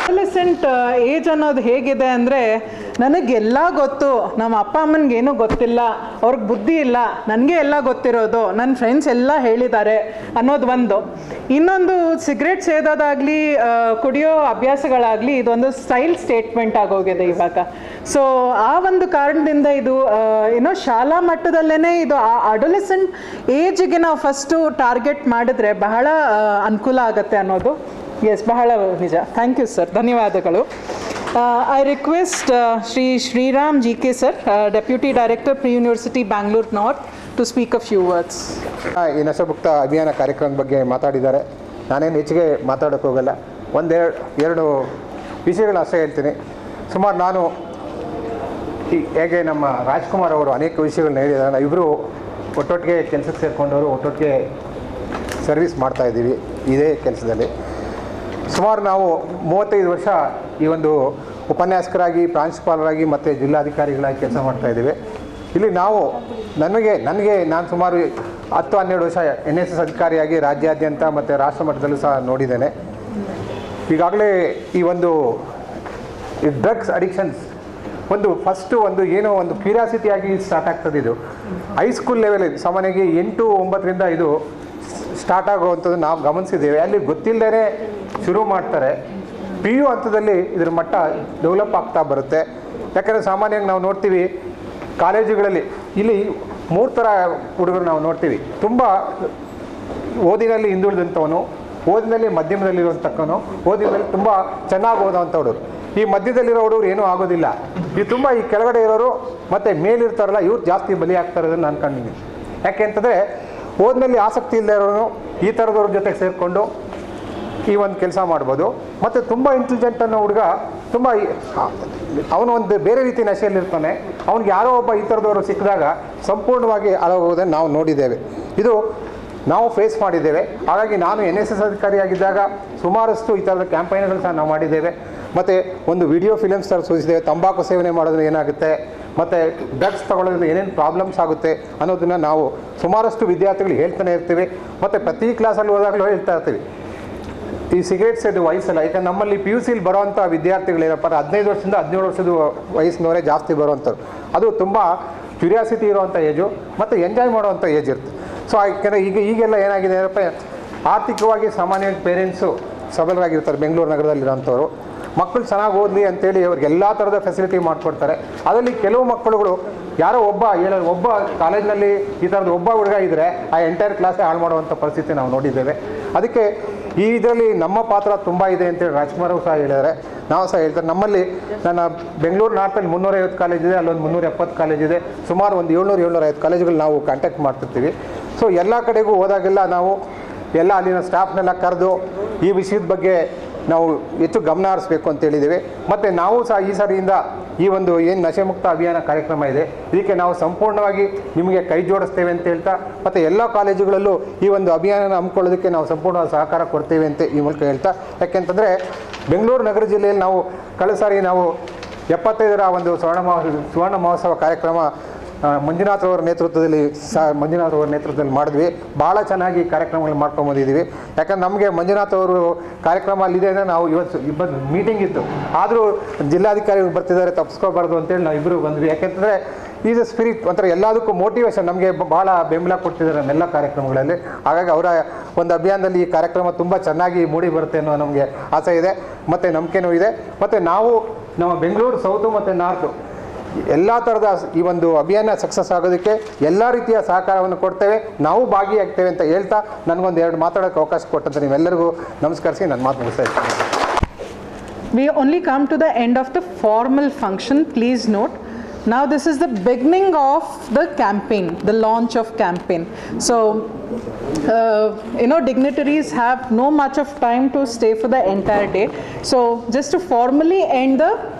ಅಡೋಲೆಸೆಂಟ್ ಏಜ್ ಅನ್ನೋದು ಹೇಗಿದೆ ಅಂದರೆ, ನನಗೆಲ್ಲ ಗೊತ್ತು, ನಮ್ಮ ಅಪ್ಪ ಅಮ್ಮನಿಗೇನೂ ಗೊತ್ತಿಲ್ಲ, ಅವ್ರಿಗೆ ಬುದ್ಧಿ ಇಲ್ಲ, ನನಗೆ ಎಲ್ಲ ಗೊತ್ತಿರೋದು, ನನ್ನ ಫ್ರೆಂಡ್ಸ್ ಎಲ್ಲ ಹೇಳಿದ್ದಾರೆ ಅನ್ನೋದು ಒಂದು. ಇನ್ನೊಂದು, ಸಿಗರೇಟ್ ಸೇದೋದಾಗಲಿ ಕುಡಿಯೋ ಅಭ್ಯಾಸಗಳಾಗಲಿ ಇದೊಂದು ಸ್ಟೈಲ್ ಸ್ಟೇಟ್ಮೆಂಟ್ ಆಗೋಗಿದೆ ಇವಾಗ. ಸೊ ಆ ಒಂದು ಕಾರಣದಿಂದ ಇದು ಶಾಲಾ ಮಟ್ಟದಲ್ಲೇ ಇದು ಆ ಅಡೋಲೆಸೆಂಟ್ ಏಜ್ಗೆ ನಾವು ಫಸ್ಟು ಟಾರ್ಗೆಟ್ ಮಾಡಿದ್ರೆ ಬಹಳ ಅನುಕೂಲ ಆಗುತ್ತೆ ಅನ್ನೋದು. ಎಸ್, ಬಹಳ ನಿಜ. ಥ್ಯಾಂಕ್ ಯು ಸರ್, ಧನ್ಯವಾದಗಳು. I request Shri Shriram GK sir, deputy director pre university Bangalore north, to speak a few words. ಈ ನಶಾಮುಕ್ತ ಅಭಿಯಾನ ಕಾರ್ಯಕ್ರಮದ ಬಗ್ಗೆ ಮಾತಾಡಿದ್ದಾರೆ. ನಾನೇನು ಹೆಚ್ಚಿಗೆ ಮಾತಾಡೋಕ್ಕೆ ಹೋಗಲ್ಲ. ಎರಡು ವಿಷಯಗಳು ಅಷ್ಟೇ ಹೇಳ್ತೀನಿ. ಸುಮಾರು ನಾನು ಹೇಗೆ ನಮ್ಮ ರಾಜ್ಕುಮಾರ್ ಅವರು ಅನೇಕ ವಿಷಯಗಳನ್ನ ಹೇಳಿದ್ದಾರೆ. ನಾವು ಇಬ್ಬರು ಒಟ್ಟೊಟ್ಟಿಗೆ ಕೆಲಸಕ್ಕೆ ಸೇರಿಕೊಂಡವರು, ಒಟ್ಟೊಟ್ಟಿಗೆ ಸರ್ವಿಸ್ ಮಾಡ್ತಾಯಿದ್ದೀವಿ ಇದೇ ಕೆಲಸದಲ್ಲಿ. ಸುಮಾರು ನಾವು 35 ವರ್ಷ ಈ ಒಂದು ಉಪನ್ಯಾಸಕರಾಗಿ, ಪ್ರಾಂಶುಪಾಲರಾಗಿ ಮತ್ತು ಜಿಲ್ಲಾಧಿಕಾರಿಗಳಾಗಿ ಕೆಲಸ ಮಾಡ್ತಾಯಿದ್ದೀವಿ. ಇಲ್ಲಿ ನಾನು ಸುಮಾರು 10-12 ವರ್ಷ NSS ಅಧಿಕಾರಿಯಾಗಿ ರಾಜ್ಯಾದ್ಯಂತ ಮತ್ತು ರಾಷ್ಟ್ರ ಮಟ್ಟದಲ್ಲೂ ಸಹ ನೋಡಿದ್ದೇನೆ. ಈಗಾಗಲೇ ಈ ಒಂದು ಡ್ರಗ್ಸ್ ಅಡಿಕ್ಷನ್ಸ್ ಫಸ್ಟು ಏನೋ ಒಂದು ಕ್ಯೂರಿಯಾಸಿಟಿಯಾಗಿ ಸ್ಟಾರ್ಟ್ ಆಗ್ತದೆ. ಇದು ಹೈಸ್ಕೂಲ್ ಲೆವೆಲಲ್ಲಿ ಸಾಮಾನ್ಯವಾಗಿ 8-9ರಿಂದ ಇದು ಸ್ಟಾರ್ಟ್ ಆಗುವಂಥದ್ದು ನಾವು ಗಮನಿಸಿದ್ದೇವೆ. ಅಲ್ಲಿ ಗೊತ್ತಿಲ್ಲದೇ ಶುರು ಮಾಡ್ತಾರೆ. PU ಹಂತದಲ್ಲಿ ಇದರ ಮಟ್ಟ ಡೆವಲಪ್ ಆಗ್ತಾ ಬರುತ್ತೆ. ಯಾಕಂದರೆ ಸಾಮಾನ್ಯವಾಗಿ ನಾವು ನೋಡ್ತೀವಿ ಕಾಲೇಜುಗಳಲ್ಲಿ ಇಲ್ಲಿ 3 ಥರ ಹುಡುಗರು ನಾವು ನೋಡ್ತೀವಿ. ತುಂಬ ಓದಿನಲ್ಲಿ ಹಿಂದುಳಿದಂಥವನು, ಓದಿನಲ್ಲಿ ಮಧ್ಯಮದಲ್ಲಿರುವಂಥಕ್ಕನು, ಓದಿನಲ್ಲಿ ತುಂಬ ಚೆನ್ನಾಗಿ ಓದೋವಂಥವ್ರು. ಈ ಮಧ್ಯದಲ್ಲಿರೋ ಹುಡುಗರು ಏನೂ ಆಗೋದಿಲ್ಲ. ತುಂಬ ಈ ಕೆಳಗಡೆ ಇರೋರು ಮತ್ತು ಮೇಲಿರ್ತಾರಲ್ಲ ಇವ್ರು ಜಾಸ್ತಿ ಬಲಿ ಆಗ್ತಾ ಇರೋದನ್ನು ನಾನು ಕಂಡಿದ್ದೀನಿ. ಯಾಕೆ ಅಂತಂದರೆ ಓದಿನಲ್ಲಿ ಆಸಕ್ತಿ ಇಲ್ಲದೆ ಇರೋನು ಈ ಥರದವ್ರ ಜೊತೆಗೆ ಸೇರಿಕೊಂಡು ಈ ಒಂದು ಕೆಲಸ ಮಾಡ್ಬೋದು. ಮತ್ತು ತುಂಬ ಇಂಟೆಲಿಜೆಂಟ್ ಅನ್ನೋ ಹುಡುಗ ತುಂಬ ಅವನು ಒಂದು ಬೇರೆ ರೀತಿ ನಶೆಯಲ್ಲಿರ್ತಾನೆ. ಅವ್ನಿಗೆ ಯಾರೋ ಒಬ್ಬ ಈ ಥರದವರು ಸಿಕ್ಕಿದಾಗ ಸಂಪೂರ್ಣವಾಗಿ ಅಳಗೋದನ್ನು ನಾವು ನೋಡಿದ್ದೇವೆ. ಇದು ನಾವು ಫೇಸ್ ಮಾಡಿದ್ದೇವೆ. ಹಾಗಾಗಿ ನಾನು NSS ಅಧಿಕಾರಿಯಾಗಿದ್ದಾಗ ಸುಮಾರಷ್ಟು ಈ ಥರದ ಕ್ಯಾಂಪೈನ್ಗಳು ಸಹ ನಾವು ಮಾಡಿದ್ದೇವೆ. ಮತ್ತು ಒಂದು ವಿಡಿಯೋ ಫಿಲಮ್ಸ್ ಥರ ಸೂಚಿಸಿದ್ದೇವೆ. ತಂಬಾಕು ಸೇವನೆ ಮಾಡೋದ್ರಿಂದ ಏನಾಗುತ್ತೆ ಮತ್ತು ಡ್ರಗ್ಸ್ ತಗೊಳ್ಳೋದ್ರಿಂದ ಏನೇನು ಪ್ರಾಬ್ಲಮ್ಸ್ ಆಗುತ್ತೆ ಅನ್ನೋದನ್ನು ನಾವು ಸುಮಾರಷ್ಟು ವಿದ್ಯಾರ್ಥಿಗಳು ಹೇಳ್ತಾನೆ ಇರ್ತೀವಿ. ಮತ್ತು ಪ್ರತಿ ಕ್ಲಾಸಲ್ಲಿ ಹೋದಾಗಲೂ ಹೇಳ್ತಾ ಇರ್ತೀವಿ ಈ ಸಿಗರೇಟ್ ಸೇದು ವಯಸ್ಸಲ್ಲ. ಯಾಕಂದ್ರೆ ನಮ್ಮಲ್ಲಿ PUCಲಿ ಬರೋವಂಥ ವಿದ್ಯಾರ್ಥಿಗಳೇನಪ್ಪ 15 ವರ್ಷದಿಂದ 17 ವರ್ಷದ ವಯಸ್ಸಿನವರೇ ಜಾಸ್ತಿ ಬರೋವಂಥವ್ರು. ಅದು ತುಂಬ ಕ್ಯೂರಿಯಾಸಿಟಿ ಇರುವಂಥ ಏಜು ಮತ್ತು ಎಂಜಾಯ್ ಮಾಡುವಂಥ ಏಜ್ ಇರುತ್ತೆ. ಸೊ ಯಾಕೆಂದರೆ ಈಗೆಲ್ಲ ಏನಾಗಿದೆ ಏನಪ್ಪ, ಆರ್ಥಿಕವಾಗಿ ಸಾಮಾನ್ಯವಾಗಿ ಪೇರೆಂಟ್ಸು ಸಬಲರಾಗಿರ್ತಾರೆ. ಬೆಂಗಳೂರು ನಗರದಲ್ಲಿರೋಂಥವ್ರು ಮಕ್ಕಳು ಚೆನ್ನಾಗಿ ಓದಲಿ ಅಂತೇಳಿ ಅವ್ರಿಗೆ ಎಲ್ಲ ಥರದ ಫೆಸಿಲಿಟಿ ಮಾಡಿಕೊಡ್ತಾರೆ. ಅದರಲ್ಲಿ ಕೆಲವು ಮಕ್ಕಳುಗಳು ಯಾರೋ ಒಬ್ಬ ಕಾಲೇಜಿನಲ್ಲಿ ಈ ಥರದ್ದು ಒಬ್ಬ ಹುಡುಗ ಇದ್ದರೆ ಆ ಎಂಟೈರ್ ಕ್ಲಾಸೇ ಹಾಳು ಮಾಡುವಂಥ ಪರಿಸ್ಥಿತಿ ನಾವು ನೋಡಿದ್ದೇವೆ. ಅದಕ್ಕೆ ಇದರಲ್ಲಿ ನಮ್ಮ ಪಾತ್ರ ತುಂಬ ಇದೆ ಅಂತೇಳಿ ರಾಜ್ಕುಮಾರ್ ಅವರು ಸಹ ಹೇಳಿದ್ದಾರೆ, ನಾವು ಸಹ ಹೇಳ್ತಾರೆ. ನಮ್ಮಲ್ಲಿ ನನ್ನ ಬೆಂಗಳೂರು ನಾರ್ತಲ್ಲಿ 350 ಕಾಲೇಜಿದೆ, ಅಲ್ಲೊಂದು 370 ಕಾಲೇಜಿದೆ. ಸುಮಾರು ಒಂದು 700-750 ಕಾಲೇಜುಗಳು ನಾವು ಕಾಂಟ್ಯಾಕ್ಟ್ ಮಾಡ್ತಿರ್ತೀವಿ. ಸೊ ಎಲ್ಲ ಕಡೆಗೂ ಹೋದಾಗೆಲ್ಲ ನಾವು ಅಲ್ಲಿನ ಸ್ಟಾಫ್ನೆಲ್ಲ ಕರೆದು ಈ ವಿಷಯದ ಬಗ್ಗೆ ನಾವು ಹೆಚ್ಚು ಗಮನ ಹರಿಸಬೇಕು ಅಂತ ಹೇಳಿದ್ದೇವೆ. ಮತ್ತು ನಾವು ಸಹ ಈ ಸರಿಯಿಂದ ಈ ಒಂದು ಏನು ನಶೆಮುಕ್ತ ಅಭಿಯಾನ ಕಾರ್ಯಕ್ರಮ ಇದೆ ಇದಕ್ಕೆ ನಾವು ಸಂಪೂರ್ಣವಾಗಿ ನಿಮಗೆ ಕೈ ಜೋಡಿಸ್ತೇವೆ ಅಂತ ಹೇಳ್ತಾ, ಮತ್ತು ಎಲ್ಲ ಕಾಲೇಜುಗಳಲ್ಲೂ ಈ ಒಂದು ಅಭಿಯಾನ ಹಮ್ಮಿಕೊಳ್ಳೋದಕ್ಕೆ ನಾವು ಸಂಪೂರ್ಣವಾದ ಸಹಕಾರ ಕೊಡ್ತೇವೆ ಅಂತ ಈ ಮೂಲಕ ಹೇಳ್ತಾ. ಯಾಕೆಂತಂದರೆ ಬೆಂಗಳೂರು ನಗರ ಜಿಲ್ಲೆಯಲ್ಲಿ ನಾವು ಕಳೆದ ಸಾರಿ ನಾವು 75ರ ಒಂದು ಸುವರ್ಣ ಮಹೋತ್ಸವ ಕಾರ್ಯಕ್ರಮ ಮಂಜುನಾಥ್ ಅವರ ನೇತೃತ್ವದಲ್ಲಿ ಮಾಡಿದ್ವಿ. ಭಾಳ ಚೆನ್ನಾಗಿ ಕಾರ್ಯಕ್ರಮಗಳು ಮಾಡ್ಕೊಂಬಂದಿದ್ದೀವಿ. ಯಾಕಂದ್ರೆ ನಮಗೆ ಮಂಜುನಾಥ್ ಅವರು ಕಾರ್ಯಕ್ರಮ ಅಲ್ಲಿದೆ ಅಂದರೆ ನಾವು ಇವತ್ತು ಮೀಟಿಂಗ್ ಇತ್ತು, ಆದರೂ ಜಿಲ್ಲಾಧಿಕಾರಿಗಳು ಬರ್ತಿದ್ದಾರೆ ತಪ್ಪಿಸ್ಕೋಬಾರ್ದು ಅಂತೇಳಿ ನಾವು ಇಬ್ಬರು ಬಂದ್ವಿ. ಯಾಕೆಂತಂದರೆ ಈಸ್ ಎ ಸ್ಪಿರಿಟ್, ಒಂಥರ ಎಲ್ಲದಕ್ಕೂ ಮೋಟಿವೇಶನ್, ನಮಗೆ ಭಾಳ ಬೆಂಬಲ ಕೊಡ್ತಿದ್ದಾರೆ ನಮ್ಮೆಲ್ಲ ಕಾರ್ಯಕ್ರಮಗಳಲ್ಲಿ. ಹಾಗಾಗಿ ಅವರ ಒಂದು ಅಭಿಯಾನದಲ್ಲಿ ಈ ಕಾರ್ಯಕ್ರಮ ತುಂಬ ಚೆನ್ನಾಗಿ ಮೂಡಿ ಬರುತ್ತೆ ಅನ್ನೋ ನಮಗೆ ಆಸೆ ಇದೆ ಮತ್ತು ನಂಬಿಕೆನೂ ಇದೆ. ಮತ್ತು ನಾವು ನಮ್ಮ ಬೆಂಗಳೂರು ಸೌತು ಮತ್ತು ನಾರ್ತು ಎಲ್ಲ ಥರದ ಈ ಒಂದು ಅಭಿಯಾನ ಸಕ್ಸಸ್ ಆಗೋದಕ್ಕೆ ಎಲ್ಲ ರೀತಿಯ ಸಹಕಾರವನ್ನು ಕೊಡ್ತೇವೆ, ನಾವು ಭಾಗಿಯಾಗ್ತೇವೆ ಅಂತ ಹೇಳ್ತಾ ನನಗೊಂದು 2 ಮಾತಾಡೋಕ್ಕೆ ಅವಕಾಶ ಕೊಟ್ಟಂತೆ ನೀವೆಲ್ಲರಿಗೂ ನಮಸ್ಕರಿಸಿ ನನ್ನ ಮಾತು ಮುಗಿಸ್ತಾ ಇದ್ದೀನಿ. We only come to the end of the formal function. Please note, now this is the beginning of the campaign, the launch of campaign. So, dignitaries have no much of time to stay for the entire day. So, just to formally end the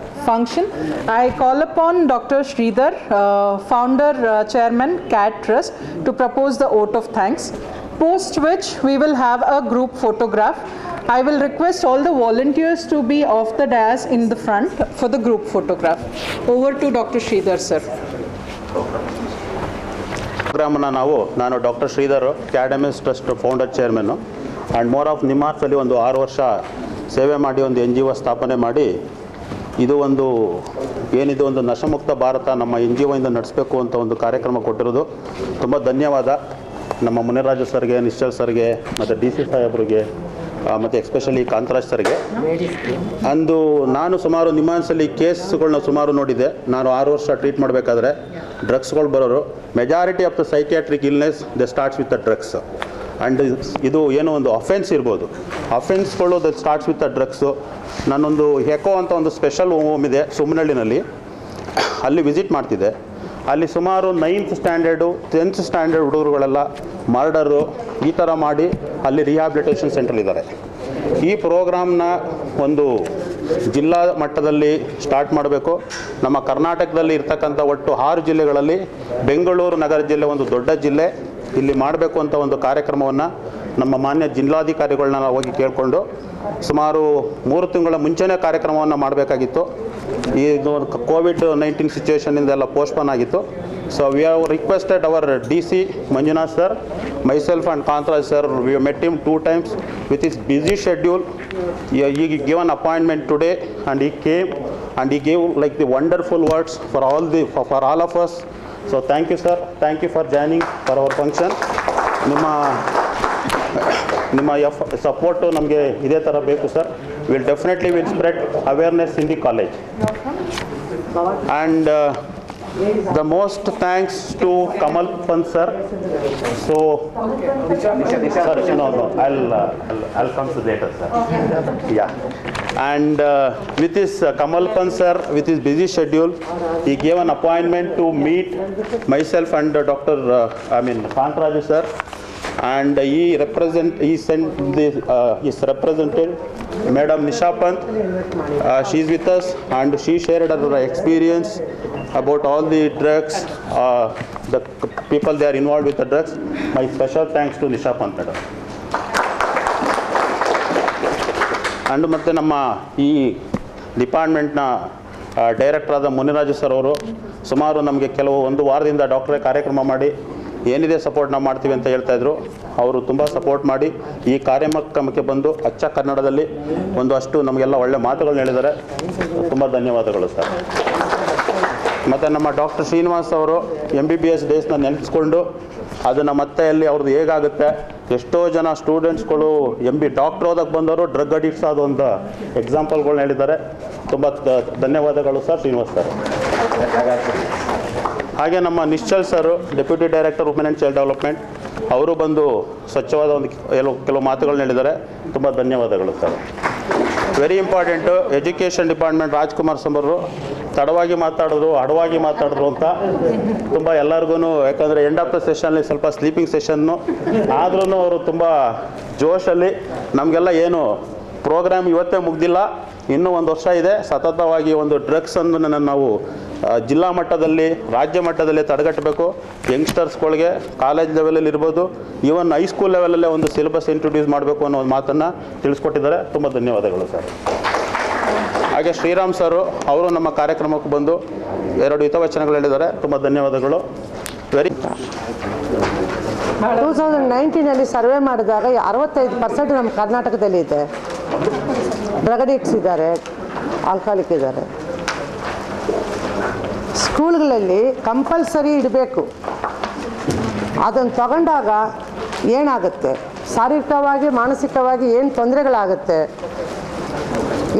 function, I call upon Dr. Sridhar, founder, chairman, CAT Trust, to propose the vote of thanks, post which we will have a group photograph. I will request all the volunteers to be off the dais in the front for the group photograph. Over to Dr. Sridhar, sir. ಪ್ರೋಗ್ರಾಮನ್ನು ನಾನು doctor Sridhar, academies trust founder ಚೇರ್ಮನ್ನು, and more of ನಿಮಾರ್ಸಲ್ಲಿ ಒಂದು 6 ವರ್ಷ ಸೇವೆ ಮಾಡಿ ಒಂದು NGO ಸ್ಥಾಪನೆ ಮಾಡಿ, ಇದು ಒಂದು ನಶಮುಕ್ತ ಭಾರತ ನಮ್ಮ NGOಯಿಂದ ನಡೆಸಬೇಕು ಅಂತ ಒಂದು ಕಾರ್ಯಕ್ರಮ ಕೊಟ್ಟಿರೋದು. ತುಂಬ ಧನ್ಯವಾದ ನಮ್ಮ ಮುನಿರಾಜು ಸರ್ಗೆ, ನಿಶ್ಚಲ್ ಸರ್ಗೆ, ಮತ್ತು DC ಸಾಹೇಬ್ರಿಗೆ, ಮತ್ತು ಎಸ್ಪೆಷಲಿ ಕಾಂತರಾಜ್ ಸರ್ಗೆ. ಅಂದು ನಾನು ಸುಮಾರು ನಿಮಾನ್ಸಲ್ಲಿ ಕೇಸ್ಗಳನ್ನ ಸುಮಾರು ನೋಡಿದ್ದೆ. ನಾನು 6 ವರ್ಷ ಟ್ರೀಟ್ ಮಾಡಬೇಕಾದ್ರೆ ಡ್ರಗ್ಸ್ಗಳು ಬರೋರು, majority of the psychiatric illness they starts with the drugs. And ಇದು ಏನೋ ಒಂದು ಅಫೆನ್ಸ್ ಇರ್ಬೋದು, ಅಫೆನ್ಸ್ಗಳು the starts with the drugs. ನಾನೊಂದು ಹೆಕೋ ಅಂತ ಒಂದು ಸ್ಪೆಷಲ್ ಹೋಮ್ ಇದೆ ಸುಮ್ಮನಹಳ್ಳಿನಲ್ಲಿ, ಅಲ್ಲಿ ವಿಸಿಟ್ ಮಾಡ್ತಿದ್ದೆ. ಅಲ್ಲಿ ಸುಮಾರು 9th standard 10th standard ಹುಡುಗರುಗಳೆಲ್ಲ murder ಈ ಥರ ಮಾಡಿ ಅಲ್ಲಿ ರಿಹ್ಯಾಬಿಲಿಟೇಷನ್ ಸೆಂಟ್ರಲ್ಲಿದ್ದಾರೆ. ಈ ಪ್ರೋಗ್ರಾಮ್ನ ಒಂದು ಜಿಲ್ಲಾ ಮಟ್ಟದಲ್ಲಿ ಸ್ಟಾರ್ಟ್ ಮಾಡಬೇಕು. ನಮ್ಮ ಕರ್ನಾಟಕದಲ್ಲಿ ಇರ್ತಕ್ಕಂಥ ಒಟ್ಟು 6 ಜಿಲ್ಲೆಗಳಲ್ಲಿ ಬೆಂಗಳೂರು ನಗರ ಜಿಲ್ಲೆ ಒಂದು ದೊಡ್ಡ ಜಿಲ್ಲೆ, ಇಲ್ಲಿ ಮಾಡಬೇಕು ಅಂತ ಒಂದು ಕಾರ್ಯಕ್ರಮವನ್ನು ನಮ್ಮ ಮಾನ್ಯ ಜಿಲ್ಲಾಧಿಕಾರಿಗಳನ್ನ ಹೋಗಿ ಕೇಳಿಕೊಂಡು ಸುಮಾರು 3 ತಿಂಗಳ ಮುಂಚೆನೇ ಕಾರ್ಯಕ್ರಮವನ್ನು ಮಾಡಬೇಕಾಗಿತ್ತು. ಇದು COVID-19 ಸಿಚುವೇಷನಿಂದ ಎಲ್ಲ ಪೋಸ್ಟ್ಪೋನ್ ಆಗಿತ್ತು. So we have requested our DC Manjunath sir, myself and Kantaraj sir, we met him 2 times with his busy schedule. He given appointment today and he came and he gave like the wonderful words for all of us. So thank you sir, thank you for joining for our function. ನಿಮ್ಮ support ನಮಗೆ ಇದೇ ಥರ ಬೇಕು sir. Will definitely will spread awareness in the college. And the most thanks to Kamal Pant sir. So sorry, no, I'll come to later sir. Yeah. And with this Kamal Pant sir, with his busy schedule, he gave an appointment to meet myself and Dr. Kantaraj sir. And he sent his representative, Madam Nisha Pant. She is with us and she shared her experience about all the drugs, the people they are involved with the drugs. My special thanks to Nisha Pant madam. And ಮತ್ತೆ ನಮ್ಮ ಈ ಡಿಪಾರ್ಟ್ಮೆಂಟ್ನ director ಆದ Muniraju sir ಅವರು ಸುಮಾರು ನಮಗೆ ಒಂದು ವಾರದಿಂದ ಡಾಕ್ಟ್ರೇ ಕಾರ್ಯಕ್ರಮ ಮಾಡಿ ಏನಿದೆ ಸಪೋರ್ಟ್ ನಾವು ಮಾಡ್ತೀವಿ ಅಂತ ಹೇಳ್ತಾಯಿದ್ರು. ಅವರು ತುಂಬ ಸಪೋರ್ಟ್ ಮಾಡಿ ಈ ಕಾರ್ಯಕ್ರಮಕ್ಕೆ ಬಂದು ಅಚ್ಚ ಕನ್ನಡದಲ್ಲಿ ಅಷ್ಟು ನಮಗೆಲ್ಲ ಒಳ್ಳೆ ಮಾತುಗಳನ್ನ ಹೇಳಿದ್ದಾರೆ. ತುಂಬ ಧನ್ಯವಾದಗಳು ಸರ್. ಮತ್ತು ನಮ್ಮ ಡಾಕ್ಟರ್ ಶ್ರೀನಿವಾಸ್ ಅವರು MBBS ಡೇಸ್ನ ನೆನೆಸ್ಕೊಂಡು ಅದನ್ನು ಮತ್ತೆ ಅಲ್ಲಿ ಅವ್ರದ್ದು ಹೇಗಾಗುತ್ತೆ, ಎಷ್ಟೋ ಜನ ಸ್ಟೂಡೆಂಟ್ಸ್ಗಳು ಡಾಕ್ಟರ್ ಓದಕ್ಕೆ ಬಂದವರು ಡ್ರಗ್ ಅಡಿಕ್ಟ್ಸ್ ಆದ ಒಂದು ಎಕ್ಸಾಂಪಲ್ಗಳನ್ನ ಹೇಳಿದ್ದಾರೆ. ತುಂಬ ಧನ್ಯವಾದಗಳು ಸರ್ ಶ್ರೀನಿವಾಸ್ ಸರ್. ಹಾಗೆ ನಮ್ಮ Nischal sir, deputy director women and child development, ಅವರು ಬಂದು ಸ್ವಚ್ಛವಾದ ಒಂದು ಕೆಲವು ಮಾತುಗಳನ್ನ ಹೇಳಿದ್ದಾರೆ. ತುಂಬ ಧನ್ಯವಾದಗಳು sir. Very important, education department Rajkumar ಸಂಬರು ತಡವಾಗಿ ಮಾತಾಡಿದ್ರು, ಅಡವಾಗಿ ಮಾತಾಡಿದ್ರು ಅಂತ ತುಂಬ ಎಲ್ಲರಿಗೂ, ಯಾಕಂದರೆ ಎಂಡ್ ಆಫ್ ದ ಸೆಷನ್ಲಿ ಸ್ವಲ್ಪ ಸ್ಲೀಪಿಂಗ್ ಸೆಷನ್ನು ಆದ್ರೂ ಅವರು ತುಂಬ ಜೋಶಲ್ಲಿ ನಮಗೆಲ್ಲ ಏನು ಪ್ರೋಗ್ರಾಮ್ ಇವತ್ತೇ ಮುಗ್ದಿಲ್ಲ, ಇನ್ನೂ 1 ವರ್ಷ ಇದೆ. ಸತತವಾಗಿ ಒಂದು ಡ್ರಗ್ಸನ್ನು ನಾವು ಜಿಲ್ಲಾ ಮಟ್ಟದಲ್ಲಿ, ರಾಜ್ಯ ಮಟ್ಟದಲ್ಲಿ ತಡೆಗಟ್ಟಬೇಕು. ಯಂಗ್ಸ್ಟರ್ಸ್ಗಳಿಗೆ ಕಾಲೇಜ್ ಲೆವೆಲಲ್ಲಿ ಇರ್ಬೋದು, ಈವನ್ ಹೈಸ್ಕೂಲ್ ಲೆವೆಲಲ್ಲೇ ಒಂದು ಸಿಲೆಬಸ್ ಇಂಟ್ರೊಡ್ಯೂಸ್ ಮಾಡಬೇಕು ಅನ್ನೋ ಒಂದು ಮಾತನ್ನು ತಿಳಿಸ್ಕೊಟ್ಟಿದ್ದಾರೆ. ತುಂಬ ಧನ್ಯವಾದಗಳು ಸರ್. ಹಾಗೆ ಶ್ರೀರಾಮ್ ಸರು ಅವರು ನಮ್ಮ ಕಾರ್ಯಕ್ರಮಕ್ಕೆ ಬಂದು 2 ಹಿತವಚನಗಳು ಹೇಳಿದ್ದಾರೆ. ತುಂಬ ಧನ್ಯವಾದಗಳು. 2019 ಸರ್ವೆ ಮಾಡಿದಾಗ 65% ನಮ್ಮ ಕರ್ನಾಟಕದಲ್ಲಿ ಇದೆ. ಡ್ರಗ್ ಅಡಿಕ್ಟ್ಸ್ ಇದ್ದಾರೆ, ಆಲ್ಕಹಾಲಿಕ್ ಇದ್ದಾರೆ. ಸ್ಕೂಲ್ಗಳಲ್ಲಿ ಕಂಪಲ್ಸರಿ ಇಡಬೇಕು. ಅದನ್ನು ತಗೊಂಡಾಗ ಏನಾಗುತ್ತೆ, ಶಾರೀರಿಕವಾಗಿ ಮಾನಸಿಕವಾಗಿ ಏನು ತೊಂದರೆಗಳಾಗುತ್ತೆ,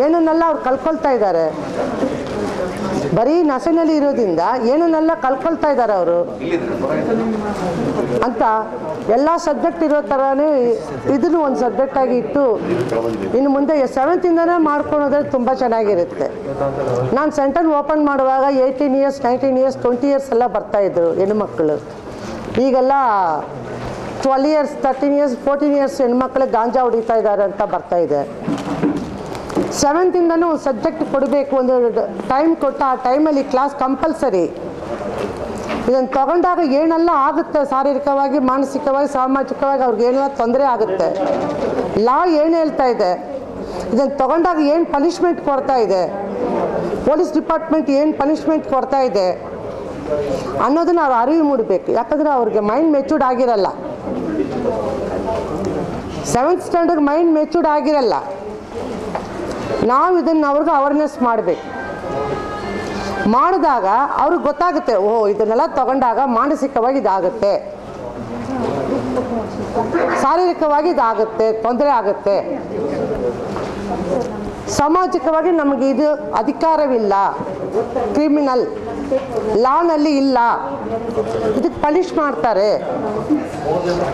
ಏನನ್ನೆಲ್ಲ ಅವ್ರು ಕಲ್ಕೊಳ್ತಾ ಇದ್ದಾರೆ. ಬರೀ ನಶೆನಲ್ಲಿ ಇರೋದ್ರಿಂದ ಏನನ್ನೆಲ್ಲ ಕಲ್ಕೊಳ್ತಾ ಇದ್ದಾರೆ ಅವರು ಅಂತ ಎಲ್ಲ ಸಬ್ಜೆಕ್ಟ್ ಇರೋ ಥರನೇ ಇದನ್ನು ಒಂದು ಸಬ್ಜೆಕ್ಟಾಗಿ ಇಟ್ಟು ಇನ್ನು ಮುಂದೆ 7th ಮಾಡ್ಕೊಳೋದ್ರೆ ತುಂಬ ಚೆನ್ನಾಗಿರುತ್ತೆ. ನಾನು ಸೆಂಟರ್ ಓಪನ್ ಮಾಡುವಾಗ 18 years, 19 years, 20 years ಎಲ್ಲ ಬರ್ತಾಯಿದ್ರು ಹೆಣ್ಣುಮಕ್ಕಳು. ಈಗೆಲ್ಲ 12 years, 13 years, 14 years ಹೆಣ್ಮಕ್ಳಿಗೆ ಗಾಂಜಾ ಹೊಡಿತಾ ಇದ್ದಾರೆ ಅಂತ ಬರ್ತಾಯಿದೆ. 7th ಒಂದು ಸಬ್ಜೆಕ್ಟ್ ಕೊಡಬೇಕು, ಒಂದು ಟೈಮ್ ಕೊಟ್ಟು ಆ ಟೈಮಲ್ಲಿ ಕ್ಲಾಸ್ ಕಂಪಲ್ಸರಿ. ಇದನ್ನು ತಗೊಂಡಾಗ ಏನೆಲ್ಲ ಆಗುತ್ತೆ, ಶಾರೀರಿಕವಾಗಿ ಮಾನಸಿಕವಾಗಿ ಸಾಮಾಜಿಕವಾಗಿ ಅವ್ರಿಗೆ ಏನೆಲ್ಲ ತೊಂದರೆ ಆಗುತ್ತೆ, ಲಾ ಏನು ಹೇಳ್ತಾ ಇದೆ, ಇದನ್ನು ತಗೊಂಡಾಗ ಏನು ಪನಿಷ್ಮೆಂಟ್ ಕೊಡ್ತಾ ಇದೆ, ಪೊಲೀಸ್ ಡಿಪಾರ್ಟ್ಮೆಂಟ್ ಏನು ಪನಿಷ್ಮೆಂಟ್ ಕೊಡ್ತಾ ಇದೆ ಅನ್ನೋದನ್ನ ಅವ್ರು ಅರಿವು ಮೂಡಬೇಕು. ಯಾಕಂದರೆ ಅವ್ರಿಗೆ ಮೈಂಡ್ ಮೆಚೂರ್ಡ್ ಆಗಿರಲ್ಲ. 7th ಸ್ಟ್ಯಾಂಡರ್ಡ್ ಮೈಂಡ್ ಮೆಚೂರ್ಡ್ ಆಗಿರಲ್ಲ. ನಾವು ಇದನ್ನು ಅವ್ರಿಗೆ ಅವೇರ್ನೆಸ್ ಮಾಡಬೇಕು. ಮಾಡಿದಾಗ ಅವ್ರಿಗೆ ಗೊತ್ತಾಗುತ್ತೆ, ಓಹ್ ಇದನ್ನೆಲ್ಲ ತಗೊಂಡಾಗ ಮಾನಸಿಕವಾಗಿ ಇದಾಗುತ್ತೆ, ಶಾರೀರಿಕವಾಗಿ ಇದಾಗುತ್ತೆ, ತೊಂದರೆ ಆಗುತ್ತೆ, ಸಾಮಾಜಿಕವಾಗಿ ನಮಗೆ ಇದು ಅಧಿಕಾರವಿಲ್ಲ, ಕ್ರಿಮಿನಲ್ ಲಾನಲ್ಲಿ ಇಲ್ಲ, ಇದಕ್ಕೆ ಪನಿಷ್ ಮಾಡ್ತಾರೆ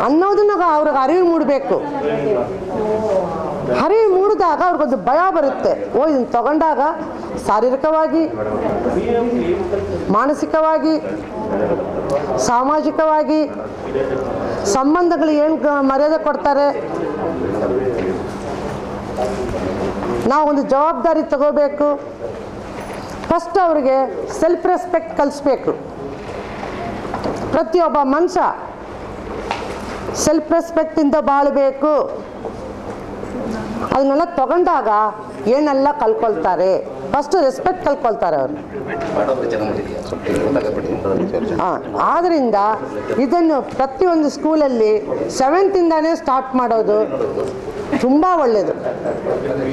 ಅನ್ನೋದನ್ನ ಅವ್ರಿಗೆ ಅರಿವು ಮೂಡಬೇಕು. ಅರಿವು ಮೂಡಿದಾಗ ಅವ್ರಿಗೊಂದು ಭಯ ಬರುತ್ತೆ. ಓ ಇದನ್ನು ತಗೊಂಡಾಗ ಶಾರೀರಿಕವಾಗಿ ಮಾನಸಿಕವಾಗಿ ಸಾಮಾಜಿಕವಾಗಿ ಸಂಬಂಧಗಳು ಏನು ಮರ್ಯಾದೆ ಕೊಡ್ತಾರೆ, ನಾವು ಒಂದು ಜವಾಬ್ದಾರಿ ತಗೋಬೇಕು. ಫಸ್ಟ್ ಅವ್ರಿಗೆ ಸೆಲ್ಫ್ ರೆಸ್ಪೆಕ್ಟ್ ಕಲಿಸ್ಬೇಕು. ಪ್ರತಿಯೊಬ್ಬ ಮನುಷ್ಯ ಸೆಲ್ಫ್ ರೆಸ್ಪೆಕ್ಟಿಂದ ಬಾಳಬೇಕು. ಅದನ್ನೆಲ್ಲ ತಗೊಂಡಾಗ ಏನೆಲ್ಲ ಕಲ್ಕೊಳ್ತಾರೆ, ಫಸ್ಟ್ ರೆಸ್ಪೆಕ್ಟ್ ಕಲ್ಕೊಳ್ತಾರೆ ಅವರು. ಆದ್ದರಿಂದ ಇದನ್ನು ಪ್ರತಿಯೊಂದು ಸ್ಕೂಲಲ್ಲಿ 7th ಸ್ಟಾರ್ಟ್ ಮಾಡೋದು ತುಂಬ ಒಳ್ಳೆಯದು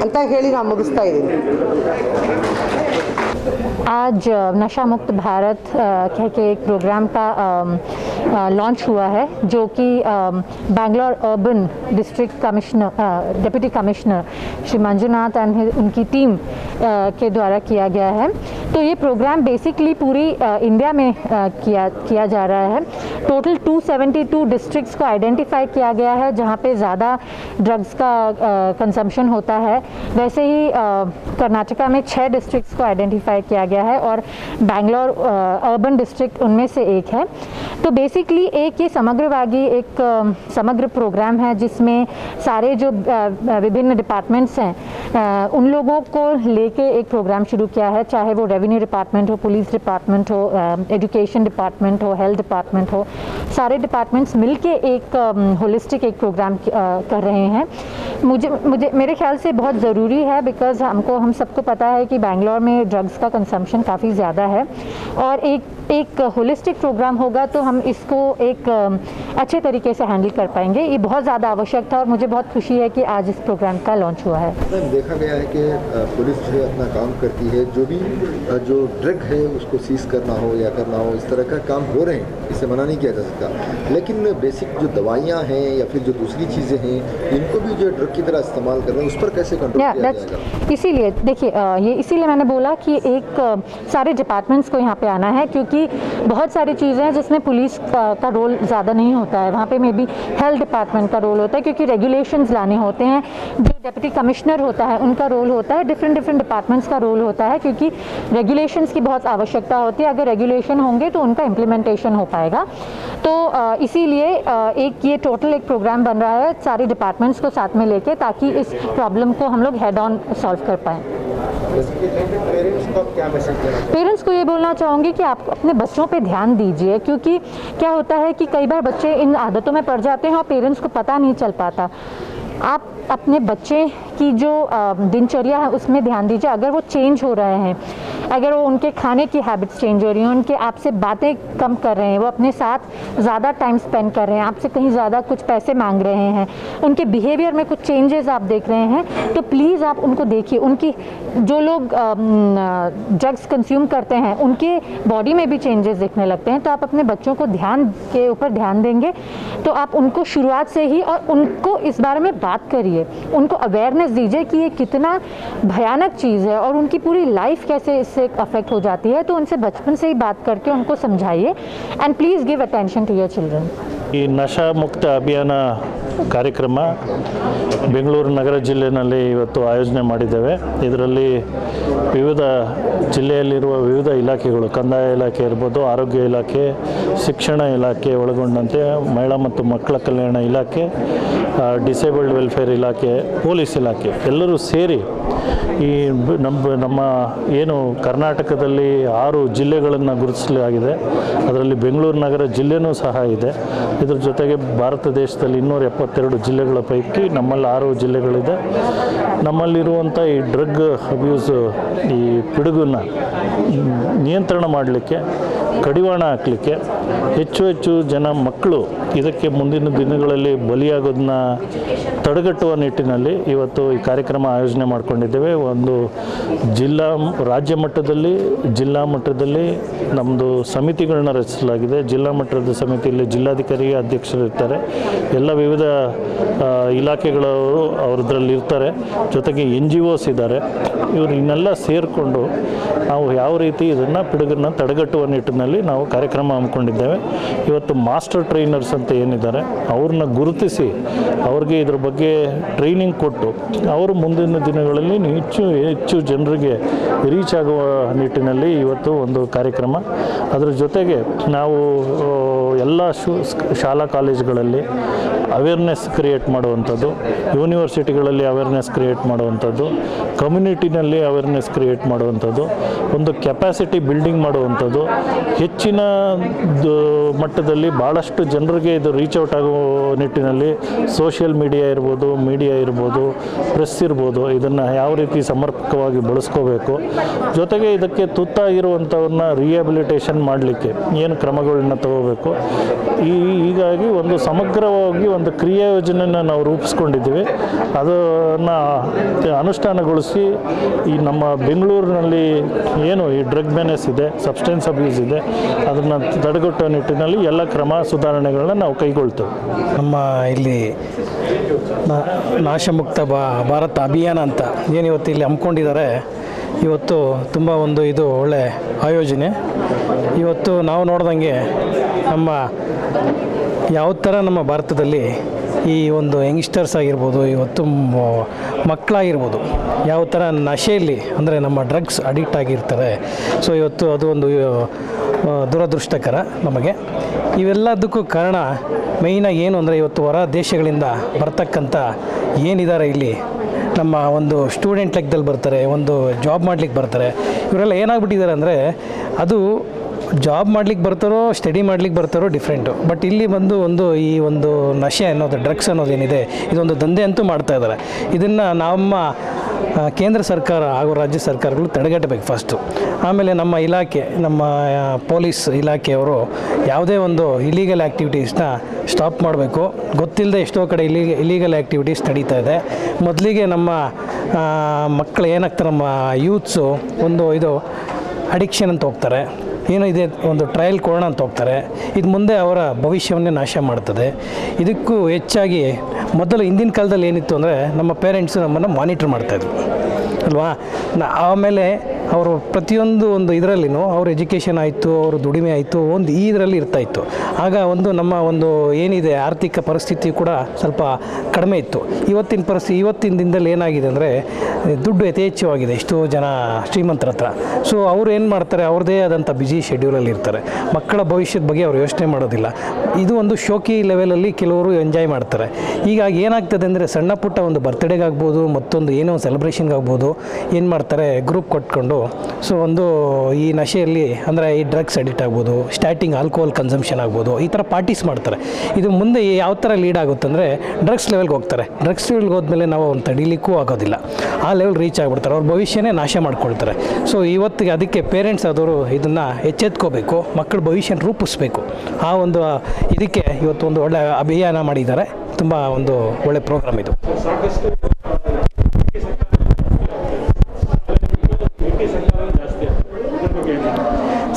ಅಂತ ಹೇಳಿ ನಾನು ಮುಗಿಸ್ತಾ ಇದ್ದೀನಿ. आज नशा मुक्त भारत कह के एक प्रोग्राम का लॉन्च हुआ है, जो कि Bangalore urban district commissioner deputy commissioner Shri Manjunath and उनकी टीम के द्वारा किया गया है. तो ये प्रोग्राम बेसिकली पूरी इंडिया में किया जा रहा है. टोटल 272 डिस्ट्रिक्ट्स को आइडेंटिफाई किया गया है जहाँ पे ज़्यादा ड्रग्स का कंजम्पशन होता है. वैसे ही कर्नाटका में 6 डिस्ट्रिक्ट्स को आइडेंटिफाई किया गया है और बैंगलोर अर्बन डिस्ट्रिक्ट उनमें से एक है. तो बेसिकली एक ये समग्रवादी एक समग्र प्रोग्राम है जिसमें सारे जो विभिन्न डिपार्टमेंट्स हैं उन लोगों को लेके एक प्रोग्राम शुरू किया है, चाहे वो रेवेन्यू डिपार्टमेंट हो, पुलिस डिपार्टमेंट हो, एजुकेशन डिपार्टमेंट हो, हेल्थ डिपार्टमेंट हो, सारे डिपार्टमेंट्स मिलके एक होलिस्टिक एक प्रोग्राम कर रहे हैं. मुझे मेरे ख्याल से बहुत ज़रूरी है, बिकॉज़ हम सबको पता है कि बैंगलोर में ड्रग्स का कंजम्पशन काफ़ी ज़्यादा है और एक होलिस्टिक प्रोग्राम होगा तो हम इसको एक अच्छे तरीके से हैंडल कर पाएंगे. ये बहुत ज़्यादा आवश्यक था और मुझे बहुत खुशी है कि आज इस प्रोग्राम का लॉन्च हुआ है. देखा गया है कि पुलिस जो है अपना काम करती है, जो ड्रग है उसको सीज करना हो या करना हो, इस तरह का काम हो रहे हैं, इसे मना नहीं किया जा सकता. लेकिन बेसिक जो दवाइयाँ हैं या फिर जो दूसरी चीज़ें हैं, इनको भी जो ड्रग की तरह इस्तेमाल कर रहे हैं, उस पर कैसे कंट्रोल किया जाएगा? इसीलिए देखिए, ये इसीलिए मैंने बोला कि एक सारे डिपार्टमेंट्स को यहाँ पे आना है, क्योंकि बहुत सारी चीज़ें हैं जिसमें पुलिस का रोल ज़्यादा नहीं होता है. वहाँ पे मे बी हेल्थ डिपार्टमेंट का रोल होता है, क्योंकि रेगुलेशंस लाने होते हैं. जो डिप्टी कमिश्नर होता है उनका रोल होता है, डिफरेंट डिपार्टमेंट्स का रोल होता है, क्योंकि रेगुलेशंस की बहुत आवश्यकता होती है. अगर रेगुलेशन होंगे तो उनका इम्प्लीमेंटेशन हो पाएगा. तो इसीलिए एक ये टोटल एक प्रोग्राम बन रहा है सारे डिपार्टमेंट्स को साथ में लेके, ताकि इस प्रॉब्लम को हम लोग हेड ऑन सॉल्व कर पाएँ. पेरेंट्स को ये बोलना चाहूँगी कि आप अपने बच्चों पे ध्यान दीजिए, क्योंकि क्या होता है कि कई बार बच्चे इन आदतों में पड़ जाते हैं और पेरेंट्स को पता नहीं चल पाता. आप अपने बच्चे की जो दिनचर्या है उसमें ध्यान दीजिए। अगर वो चेंज हो रहे हैं, अगर वो उनके खाने की हैबिट्स चेंज हो रही हैं, उनके आपसे बातें कम कर रहे हैं, वो अपने साथ ज़्यादा टाइम स्पेंड कर रहे हैं, आपसे कहीं ज़्यादा कुछ पैसे मांग रहे हैं, उनके बिहेवियर में कुछ चेंजेस आप देख रहे हैं, तो प्लीज़ आप उनको देखिए। उनकी जो लोग ड्रग्स कंज्यूम करते हैं उनके बॉडी में भी चेंजेस दिखने लगते हैं, तो आप अपने बच्चों को ध्यान के ऊपर ध्यान देंगे तो आप उनको शुरुआत से ही और उनको इस बारे में बात करिए, उनको अवेयरनेस दीजिए कि ये कितना भयानक चीज़ है और उनकी पूरी लाइफ कैसे इससे अफेक्ट हो जाती है। तो उनसे बचपन से ही बात करके उनको समझाइए and please give attention to your children. ಈ ನಶಾ ಮುಕ್ತ ಅಭಿಯಾನ ಕಾರ್ಯಕ್ರಮ ಬೆಂಗಳೂರು ನಗರ ಜಿಲ್ಲೆಯಲ್ಲಿ ಇವತ್ತು ಆಯೋಜನೆ ಮಾಡಿದ್ದೇವೆ. ಇದರಲ್ಲಿ ವಿವಿಧ ಜಿಲ್ಲೆಯಲ್ಲಿರುವ ವಿವಿಧ ಇಲಾಖೆಗಳು, ಕಂದಾಯ ಇಲಾಖೆ ಇರ್ಬೋದು, ಆರೋಗ್ಯ ಇಲಾಖೆ, ಶಿಕ್ಷಣ ಇಲಾಖೆ ಒಳಗೊಂಡಂತೆ ಮಹಿಳಾ ಮತ್ತು ಮಕ್ಕಳ ಕಲ್ಯಾಣ ಇಲಾಖೆ, ಡಿಸೇಬಲ್ಡ್ ವೆಲ್ಫೇರ್ ಇಲಾಖೆ, ಪೊಲೀಸ್ ಇಲಾಖೆ ಎಲ್ಲರೂ ಸೇರಿ ಈ ನಮ್ಮ ಏನು ಕರ್ನಾಟಕದಲ್ಲಿ 6 ಜಿಲ್ಲೆಗಳನ್ನು ಗುರುತಿಸಲಾಗಿದೆ. ಅದರಲ್ಲಿ ಬೆಂಗಳೂರು ನಗರ ಜಿಲ್ಲೆನೂ ಸಹ ಇದೆ. ಇದ್ರ ಜೊತೆಗೆ ಭಾರತ ದೇಶದಲ್ಲಿ 272 ಜಿಲ್ಲೆಗಳ ಪೈಕಿ ನಮ್ಮಲ್ಲಿ 6 ಜಿಲ್ಲೆಗಳಿದೆ. ನಮ್ಮಲ್ಲಿರುವಂಥ ಈ ಡ್ರಗ್ ಅಬ್ಯೂಸ್, ಈ ಪಿಡುಗನ್ನು ನಿಯಂತ್ರಣ ಮಾಡಲಿಕ್ಕೆ, ಕಡಿವಾಣ ಹಾಕಲಿಕ್ಕೆ, ಹೆಚ್ಚು ಜನ ಮಕ್ಕಳು ಇದಕ್ಕೆ ಮುಂದಿನ ದಿನಗಳಲ್ಲಿ ಬಲಿಯಾಗೋದನ್ನ ತಡೆಗಟ್ಟುವ ನಿಟ್ಟಿನಲ್ಲಿ ಇವತ್ತು ಈ ಕಾರ್ಯಕ್ರಮ ಆಯೋಜನೆ ಮಾಡಿಕೊಂಡಿದ್ದೇವೆ. ಒಂದು ರಾಜ್ಯ ಮಟ್ಟದಲ್ಲಿ, ಜಿಲ್ಲಾ ಮಟ್ಟದಲ್ಲಿ ನಮ್ಮದು ಸಮಿತಿಗಳನ್ನ ರಚಿಸಲಾಗಿದೆ. ಜಿಲ್ಲಾ ಮಟ್ಟದ ಸಮಿತಿಯಲ್ಲಿ ಜಿಲ್ಲಾಧಿಕಾರಿ ಅಧ್ಯಕ್ಷರಿರ್ತಾರೆ, ಎಲ್ಲ ವಿವಿಧ ಇಲಾಖೆಗಳವರು ಅವರದ್ರಲ್ಲಿ ಇರ್ತಾರೆ, ಜೊತೆಗೆ NGOs ಇದ್ದಾರೆ. ಇವರು ಇನ್ನೆಲ್ಲ ಸೇರಿಕೊಂಡು ನಾವು ಯಾವ ರೀತಿ ಇದನ್ನು ಪಿಡುಗನ್ನು ತಡೆಗಟ್ಟುವ ನಿಟ್ಟಿನಲ್ಲಿ ನಾವು ಕಾರ್ಯಕ್ರಮ ಹಮ್ಮಿಕೊಂಡಿದ್ದೇವೆ. ಇವತ್ತು ಮಾಸ್ಟರ್ ಟ್ರೈನರ್ಸ್ ಅಂತ ಏನಿದ್ದಾರೆ ಅವ್ರನ್ನ ಗುರುತಿಸಿ ಅವ್ರಿಗೆ ಇದ್ರ ಬಗ್ಗೆ ಟ್ರೈನಿಂಗ್ ಕೊಟ್ಟು ಅವರು ಮುಂದಿನ ದಿನಗಳಲ್ಲಿ ಹೆಚ್ಚು ಜನರಿಗೆ ರೀಚ್ ಆಗುವ ನಿಟ್ಟಿನಲ್ಲಿ ಇವತ್ತು ಒಂದು ಕಾರ್ಯಕ್ರಮ. ಅದರ ಜೊತೆಗೆ ನಾವು ಎಲ್ಲ ಶಾಲಾ ಕಾಲೇಜುಗಳಲ್ಲಿ ಅವೇರ್ನೆಸ್ ಕ್ರಿಯೇಟ್ ಮಾಡುವಂಥದ್ದು, ಯೂನಿವರ್ಸಿಟಿಗಳಲ್ಲಿ ಅವೇರ್ನೆಸ್ ಕ್ರಿಯೇಟ್ ಮಾಡುವಂಥದ್ದು, ಕಮ್ಯುನಿಟಿನಲ್ಲಿ ಅವೇರ್ನೆಸ್ ಕ್ರಿಯೇಟ್ ಮಾಡುವಂಥದ್ದು, ಒಂದು ಕೆಪಾಸಿಟಿ ಬಿಲ್ಡಿಂಗ್ ಮಾಡುವಂಥದ್ದು, ಹೆಚ್ಚಿನ ಮಟ್ಟದಲ್ಲಿ ಭಾಳಷ್ಟು ಜನರಿಗೆ ಇದು ರೀಚ್ ಔಟ್ ಆಗೋ ನಿಟ್ಟಿನಲ್ಲಿ ಸೋಷಿಯಲ್ ಮೀಡಿಯಾ ಇರ್ಬೋದು, ಪ್ರೆಸ್ ಇರ್ಬೋದು, ಇದನ್ನು ಯಾವ ರೀತಿ ಸಮರ್ಪಕವಾಗಿ ಬಳಸ್ಕೋಬೇಕು, ಜೊತೆಗೆ ಇದಕ್ಕೆ ತುತ್ತಾಗಿರುವಂಥವ್ರನ್ನ ರಿಹ್ಯಾಬಿಲಿಟೇಷನ್ ಮಾಡಲಿಕ್ಕೆ ಏನು ಕ್ರಮಗಳನ್ನ ತಗೋಬೇಕು. ಹೀಗಾಗಿ ಒಂದು ಸಮಗ್ರವಾಗಿ ಒಂದು ಕ್ರಿಯಾ ಯೋಜನೆಯನ್ನು ನಾವು ರೂಪಿಸ್ಕೊಂಡಿದ್ದೀವಿ. ಅದನ್ನು ಅನುಷ್ಠಾನಗೊಳಿಸಿ ಈ ನಮ್ಮ ಬೆಂಗಳೂರಿನಲ್ಲಿ ಏನು ಈ ಡ್ರಗ್ ಮೆನೆಸ್ ಇದೆ, ಸಬ್ಸ್ಟೆನ್ಸ್ ಅಬ್ಯೂಸ್ ಇದೆ, ಅದನ್ನು ತಡೆಗಟ್ಟುವ ನಿಟ್ಟಿನಲ್ಲಿ ಎಲ್ಲ ಕ್ರಮ ಸುಧಾರಣೆಗಳನ್ನ ನಾವು ಕೈಗೊಳ್ತೇವೆ. ನಮ್ಮ ಇಲ್ಲಿ ನಾಶಮುಕ್ತ ಭಾರತ ಅಭಿಯಾನ ಅಂತ ಏನು ಇವತ್ತು ಇಲ್ಲಿ ಹಮ್ಮಿಕೊಂಡಿದ್ದಾರೆ, ಇವತ್ತು ತುಂಬ ಇದು ಒಳ್ಳೆ ಆಯೋಜನೆ. ಇವತ್ತು ನಾವು ನೋಡ್ದಂಗೆ ನಮ್ಮ ಯಾವ ಥರ ನಮ್ಮ ಭಾರತದಲ್ಲಿ ಈ ಒಂದು ಯಂಗ್ಸ್ಟರ್ಸ್ ಆಗಿರ್ಬೋದು, ಇವತ್ತು ಮಕ್ಕಳಾಗಿರ್ಬೋದು, ಯಾವ ಥರ ನಶೆಯಲ್ಲಿ ಅಂದರೆ ನಮ್ಮ ಡ್ರಗ್ಸ್ ಅಡಿಕ್ಟ್ ಆಗಿರ್ತಾರೆ. ಸೊ ಇವತ್ತು ಅದು ಒಂದು ದುರದೃಷ್ಟಕರ ನಮಗೆ. ಇವೆಲ್ಲದಕ್ಕೂ ಕಾರಣ ಮೇಯ್ನಾಗಿ ಏನು ಅಂದರೆ ಇವತ್ತು ಹೊರ ದೇಶಗಳಿಂದ ಬರ್ತಕ್ಕಂಥ ಏನಿದ್ದಾರೆ ಇಲ್ಲಿ ನಮ್ಮ ಒಂದು ಸ್ಟೂಡೆಂಟ್ ಲೆಕ್ಕದಲ್ಲಿ ಬರ್ತಾರೆ, ಒಂದು ಜಾಬ್ ಮಾಡ್ಲಿಕ್ಕೆ ಬರ್ತಾರೆ. ಇವರೆಲ್ಲ ಏನಾಗ್ಬಿಟ್ಟಿದ್ದಾರೆ ಅಂದರೆ ಅದು ಜಾಬ್ ಮಾಡ್ಲಿಕ್ಕೆ ಬರ್ತಾರೋ ಸ್ಟಡಿ ಮಾಡ್ಲಿಕ್ಕೆ ಬರ್ತಾರೋ ಡಿಫ್ರೆಂಟು. ಬಟ್ ಇಲ್ಲಿ ಬಂದು ಈ ಒಂದು ನಶೆ ಅನ್ನೋದು, ಡ್ರಗ್ಸ್ ಅನ್ನೋದೇನಿದೆ, ಇದೊಂದು ದಂಧೆ ಅಂತೂ ಮಾಡ್ತಾ ಇದ್ದಾರೆ. ಇದನ್ನು ನಮ್ಮ ಕೇಂದ್ರ ಸರ್ಕಾರ ಹಾಗೂ ರಾಜ್ಯ ಸರ್ಕಾರಗಳು ತಡೆಗಟ್ಟಬೇಕು ಫಸ್ಟು. ಆಮೇಲೆ ನಮ್ಮ ಇಲಾಖೆ, ನಮ್ಮ ಪೊಲೀಸ್ ಇಲಾಖೆಯವರು ಯಾವುದೇ ಒಂದು ಇಲೀಗಲ್ ಆ್ಯಕ್ಟಿವಿಟೀಸ್ನ ಸ್ಟಾಪ್ ಮಾಡಬೇಕು. ಗೊತ್ತಿಲ್ಲದೆ ಎಷ್ಟೋ ಕಡೆ ಇಲೀಗಲ್ ಆ್ಯಕ್ಟಿವಿಟೀಸ್ ನಡೀತಾ ಇದೆ. ಮೊದಲಿಗೆ ನಮ್ಮ ಮಕ್ಕಳು ಏನಾಗ್ತಾರೆ, ನಮ್ಮ ಯೂತ್ಸು ಇದು ಅಡಿಕ್ಷನ್ ಅಂತ ಹೋಗ್ತಾರೆ, ಏನೋ ಇದೆ ಒಂದು ಟ್ರಯಲ್ ಕೊಡೋಣ ಅಂತ ಹೋಗ್ತಾರೆ. ಇದು ಮುಂದೆ ಅವರ ಭವಿಷ್ಯವನ್ನೇ ನಾಶ ಮಾಡ್ತದೆ. ಇದಕ್ಕೂ ಹೆಚ್ಚಾಗಿ ಮೊದಲು ಹಿಂದಿನ ಕಾಲದಲ್ಲಿ ಏನಿತ್ತು ಅಂದರೆ ನಮ್ಮ ಪೇರೆಂಟ್ಸು ನಮ್ಮನ್ನು ಮಾನಿಟ್ರ್ ಮಾಡ್ತಾಯಿದ್ರು ಅಲ್ವಾ. ಆಮೇಲೆ ಅವರು ಪ್ರತಿಯೊಂದು ಇದರಲ್ಲಿನೂ ಅವ್ರ ಎಜುಕೇಷನ್ ಆಯಿತು, ಅವರು ದುಡಿಮೆ ಆಯಿತು, ಇದರಲ್ಲಿ ಇರ್ತಾಯಿತ್ತು. ಆಗ ನಮ್ಮ ಏನಿದೆ ಆರ್ಥಿಕ ಪರಿಸ್ಥಿತಿ ಕೂಡ ಸ್ವಲ್ಪ ಕಡಿಮೆ ಇತ್ತು. ಇವತ್ತಿನ ದಿನದಲ್ಲಿ ಏನಾಗಿದೆ ಅಂದರೆ ದುಡ್ಡು ಯಥೇಚ್ಛವಾಗಿದೆ ಎಷ್ಟೋ ಜನ ಶ್ರೀಮಂತರ ಹತ್ರ. ಸೊ ಅವ್ರು ಏನು ಮಾಡ್ತಾರೆ, ಅವ್ರದ್ದೇ ಆದಂಥ ಬ್ಯುಸಿ ಶೆಡ್ಯೂಲಲ್ಲಿ ಇರ್ತಾರೆ. ಮಕ್ಕಳ ಭವಿಷ್ಯದ ಬಗ್ಗೆ ಅವ್ರು ಯೋಚನೆ ಮಾಡೋದಿಲ್ಲ. ಇದು ಒಂದು ಶೋಕಿ ಲೆವೆಲಲ್ಲಿ ಕೆಲವರು ಎಂಜಾಯ್ ಮಾಡ್ತಾರೆ. ಹೀಗಾಗಿ ಏನಾಗ್ತದೆ ಅಂದರೆ ಸಣ್ಣ ಪುಟ್ಟ ಒಂದು ಬರ್ತ್ಡೇಗಾಗ್ಬೋದು, ಮತ್ತೊಂದು ಏನೋ ಸೆಲೆಬ್ರೇಷನ್ಗಾಗ್ಬೋದು, ಏನು ಮಾಡ್ತಾರೆ, ಗ್ರೂಪ್ ಕೊಟ್ಕೊಂಡು ಸೊ ಒಂದು ಈ ನಶೆಯಲ್ಲಿ ಅಂದರೆ ಈ ಡ್ರಗ್ಸ್ ಅಡಿಕ್ಟ್ ಆಗ್ಬೋದು, ಸ್ಟಾರ್ಟಿಂಗ್ ಆಲ್ಕೋಹಾಲ್ ಕನ್ಸಂಪ್ಷನ್ ಆಗ್ಬೋದು, ಈ ಥರ ಪಾರ್ಟೀಸ್ ಮಾಡ್ತಾರೆ. ಇದು ಮುಂದೆ ಯಾವ ಥರ ಲೀಡ್ ಆಗುತ್ತೆ ಅಂದರೆ ಡ್ರಗ್ಸ್ ಲೆವೆಲ್ಗೆ ಹೋಗ್ತಾರೆ. ಡ್ರಗ್ಸ್ ಲೆವೆಲ್ಗೆ ಹೋದ್ಮೇಲೆ ನಾವು ಅವ್ನು ತಡೀಲಿಕ್ಕೂ ಆಗೋದಿಲ್ಲ, ಆ ಲೆವೆಲ್ ರೀಚ್ ಆಗಿಬಿಡ್ತಾರೆ, ಅವ್ರ ಭವಿಷ್ಯನೇ ನಾಶ ಮಾಡ್ಕೊಳ್ತಾರೆ. ಸೊ ಇವತ್ತಿಗೆ ಅದಕ್ಕೆ ಪೇರೆಂಟ್ಸ್ ಆದವರು ಇದನ್ನು ಎಚ್ಚೆತ್ಕೋಬೇಕು, ಮಕ್ಕಳ ಭವಿಷ್ಯನ ರೂಪಿಸ್ಬೇಕು. ಆ ಒಂದು ಇದಕ್ಕೆ ಇವತ್ತು ಒಂದು ಒಳ್ಳೆ ಅಭಿಯಾನ ಮಾಡಿದ್ದಾರೆ. ತುಂಬ ಒಂದು ಒಳ್ಳೆ ಪ್ರೋಗ್ರಾಮ್ ಇದು.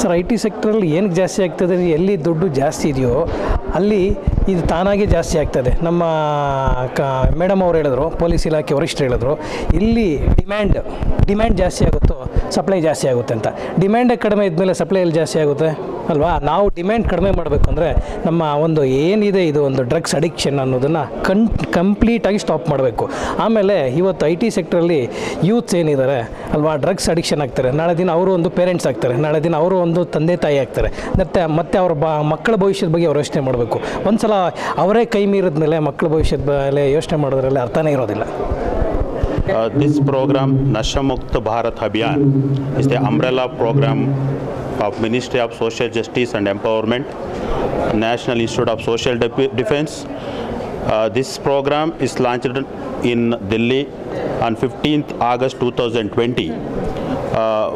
ಸರ್, ಐ ಟಿ ಸೆಕ್ಟ್ರಲ್ಲಿ ಏನಕ್ಕೆ ಜಾಸ್ತಿ ಆಗ್ತದೆ, ಎಲ್ಲಿ ದುಡ್ಡು ಜಾಸ್ತಿ ಇದೆಯೋ ಅಲ್ಲಿ ಇದು ತಾನಾಗೆ ಜಾಸ್ತಿ ಆಗ್ತದೆ. ನಮ್ಮ ಮೇಡಮ್ ಅವ್ರು ಹೇಳಿದ್ರು, ಪೊಲೀಸ್ ಇಲಾಖೆ ವರಿಷ್ಠರು ಹೇಳಿದ್ರು, ಇಲ್ಲಿ ಡಿಮ್ಯಾಂಡ್ ಜಾಸ್ತಿ ಆಗುತ್ತೋ ಸಪ್ಲೈ ಜಾಸ್ತಿ ಆಗುತ್ತೆ ಅಂತ. ಡಿಮ್ಯಾಂಡೇ ಕಡಿಮೆ ಇದ್ಮೇಲೆ ಸಪ್ಲೈ ಎಲ್ಲಿ ಜಾಸ್ತಿ ಆಗುತ್ತೆ ಅಲ್ವಾ? ನಾವು ಡಿಮ್ಯಾಂಡ್ ಕಡಿಮೆ ಮಾಡಬೇಕು ಅಂದರೆ ನಮ್ಮ ಒಂದು ಏನಿದೆ ಇದು ಒಂದು ಡ್ರಗ್ಸ್ ಅಡಿಕ್ಷನ್ ಅನ್ನೋದನ್ನು ಕಂಪ್ಲೀಟಾಗಿ ಸ್ಟಾಪ್ ಮಾಡಬೇಕು. ಆಮೇಲೆ ಇವತ್ತು ಐ ಟಿ ಸೆಕ್ಟ್ರಲ್ಲಿ ಯೂತ್ಸ್ ಏನಿದ್ದಾರೆ ಅಲ್ವಾ, ಡ್ರಗ್ಸ್ ಅಡಿಕ್ಷನ್ ಆಗ್ತಾರೆ, ನಾಳೆ ದಿನ ಅವರು ಒಂದು ಪೇರೆಂಟ್ಸ್ ಆಗ್ತಾರೆ, ನಾಳೆ ದಿನ ಅವರು ಒಂದು ತಂದೆ ತಾಯಿ ಆಗ್ತಾರೆ. ಮತ್ತು ಅವ್ರ ಮಕ್ಕಳ ಭವಿಷ್ಯದ ಬಗ್ಗೆ ಅವ್ರು ಯೋಚನೆ ಮಾಡಬೇಕು. ಒಂದು ಸಲ ಅವರೇ ಕೈ ಮೀರಿದ ಮೇಲೆ ಮಕ್ಕಳ ಭವಿಷ್ಯದ ಮೇಲೆ ಯೋಚನೆ ಮಾಡೋದ್ರಲ್ಲಿ ಅರ್ಥನೇ ಇರೋದಿಲ್ಲ. This program, Nasha Mukta Bharat Abhiyan, is the umbrella program of Ministry of Social Justice and Empowerment, National Institute of Social Defense. This program is launched in Delhi on 15th August 2020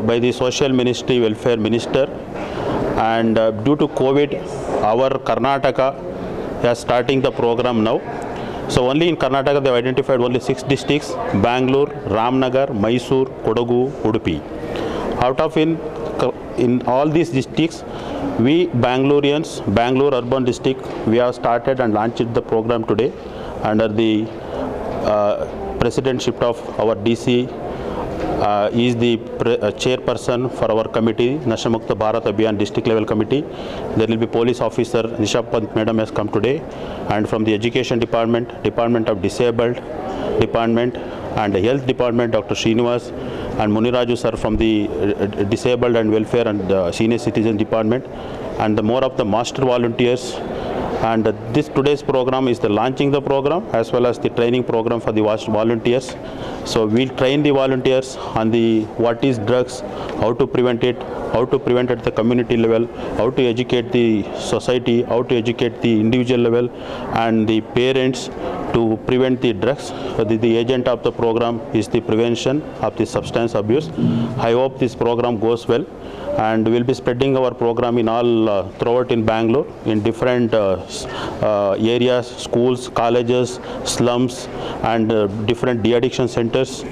by the Social Ministry Welfare Minister, and due to COVID, our Karnataka is starting the program now. So only in Karnataka they have identified only 6 districts: Bangalore, Ramnagar, Mysore, Kodagu, Udupi. Out of in all these districts, we Bangaloreans, Bangalore Urban District, we have started and launched the program today under the presidentship of our DC. He is the chairperson for our committee, Nasha Mukta Bharat Abhiyan district level committee. There will be police officer Nisha Pant madam has come today, and from the education department, Department of Disabled department, and the health department, Dr. Srinivas and Muniraju sir from the disabled and welfare and senior citizen department, and the more of the master volunteers. And this today's program is the launching the program as well as the training program for the volunteers. So we'll train the volunteers on the what is drugs, how to prevent it at the community level, how to educate the society, how to educate the individual level and the parents to prevent the drugs. The agent of the program is the prevention of the substance abuse. I hope this program goes well, and we'll be spreading our program in all throughout in Bangalore in different areas, schools, colleges, slums, and different de-addiction centers,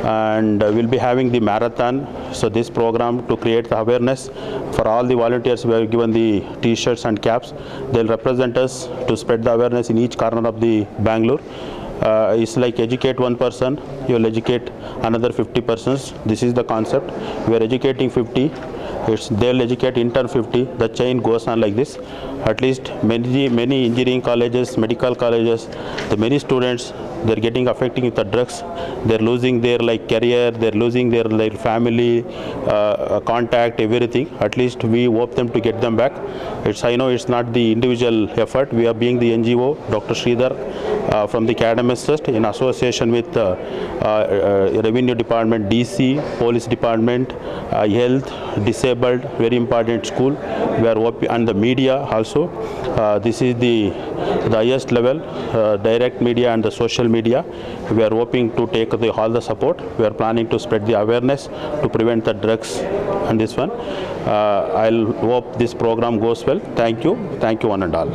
and we'll be having the marathon. So this program to create the awareness for all the volunteers, we have given the t-shirts and caps. They'll represent us to spread the awareness in each corner of the Bangalore. It's like educate one person, you will educate another 50 persons. This is the concept. We are educating 50, they'll educate in turn 50. The chain goes on like this. At least many engineering colleges, medical colleges, the many students, they're getting affecting with the drugs. They're losing their career, they're losing their family contact, everything. At least we hope them to get them back. I know it's not the individual effort. We are being the NGO, Dr. Sridhar from the Academics Trust in association with Revenue Department, DC, Police Department, Health, Disabled, very important school. We are working, and the media also. This is the highest level, direct media and the social media. We are hoping to take all the support. We are planning to spread the awareness to prevent the drugs and this one. I'll hope this program goes well. Thank you one and all.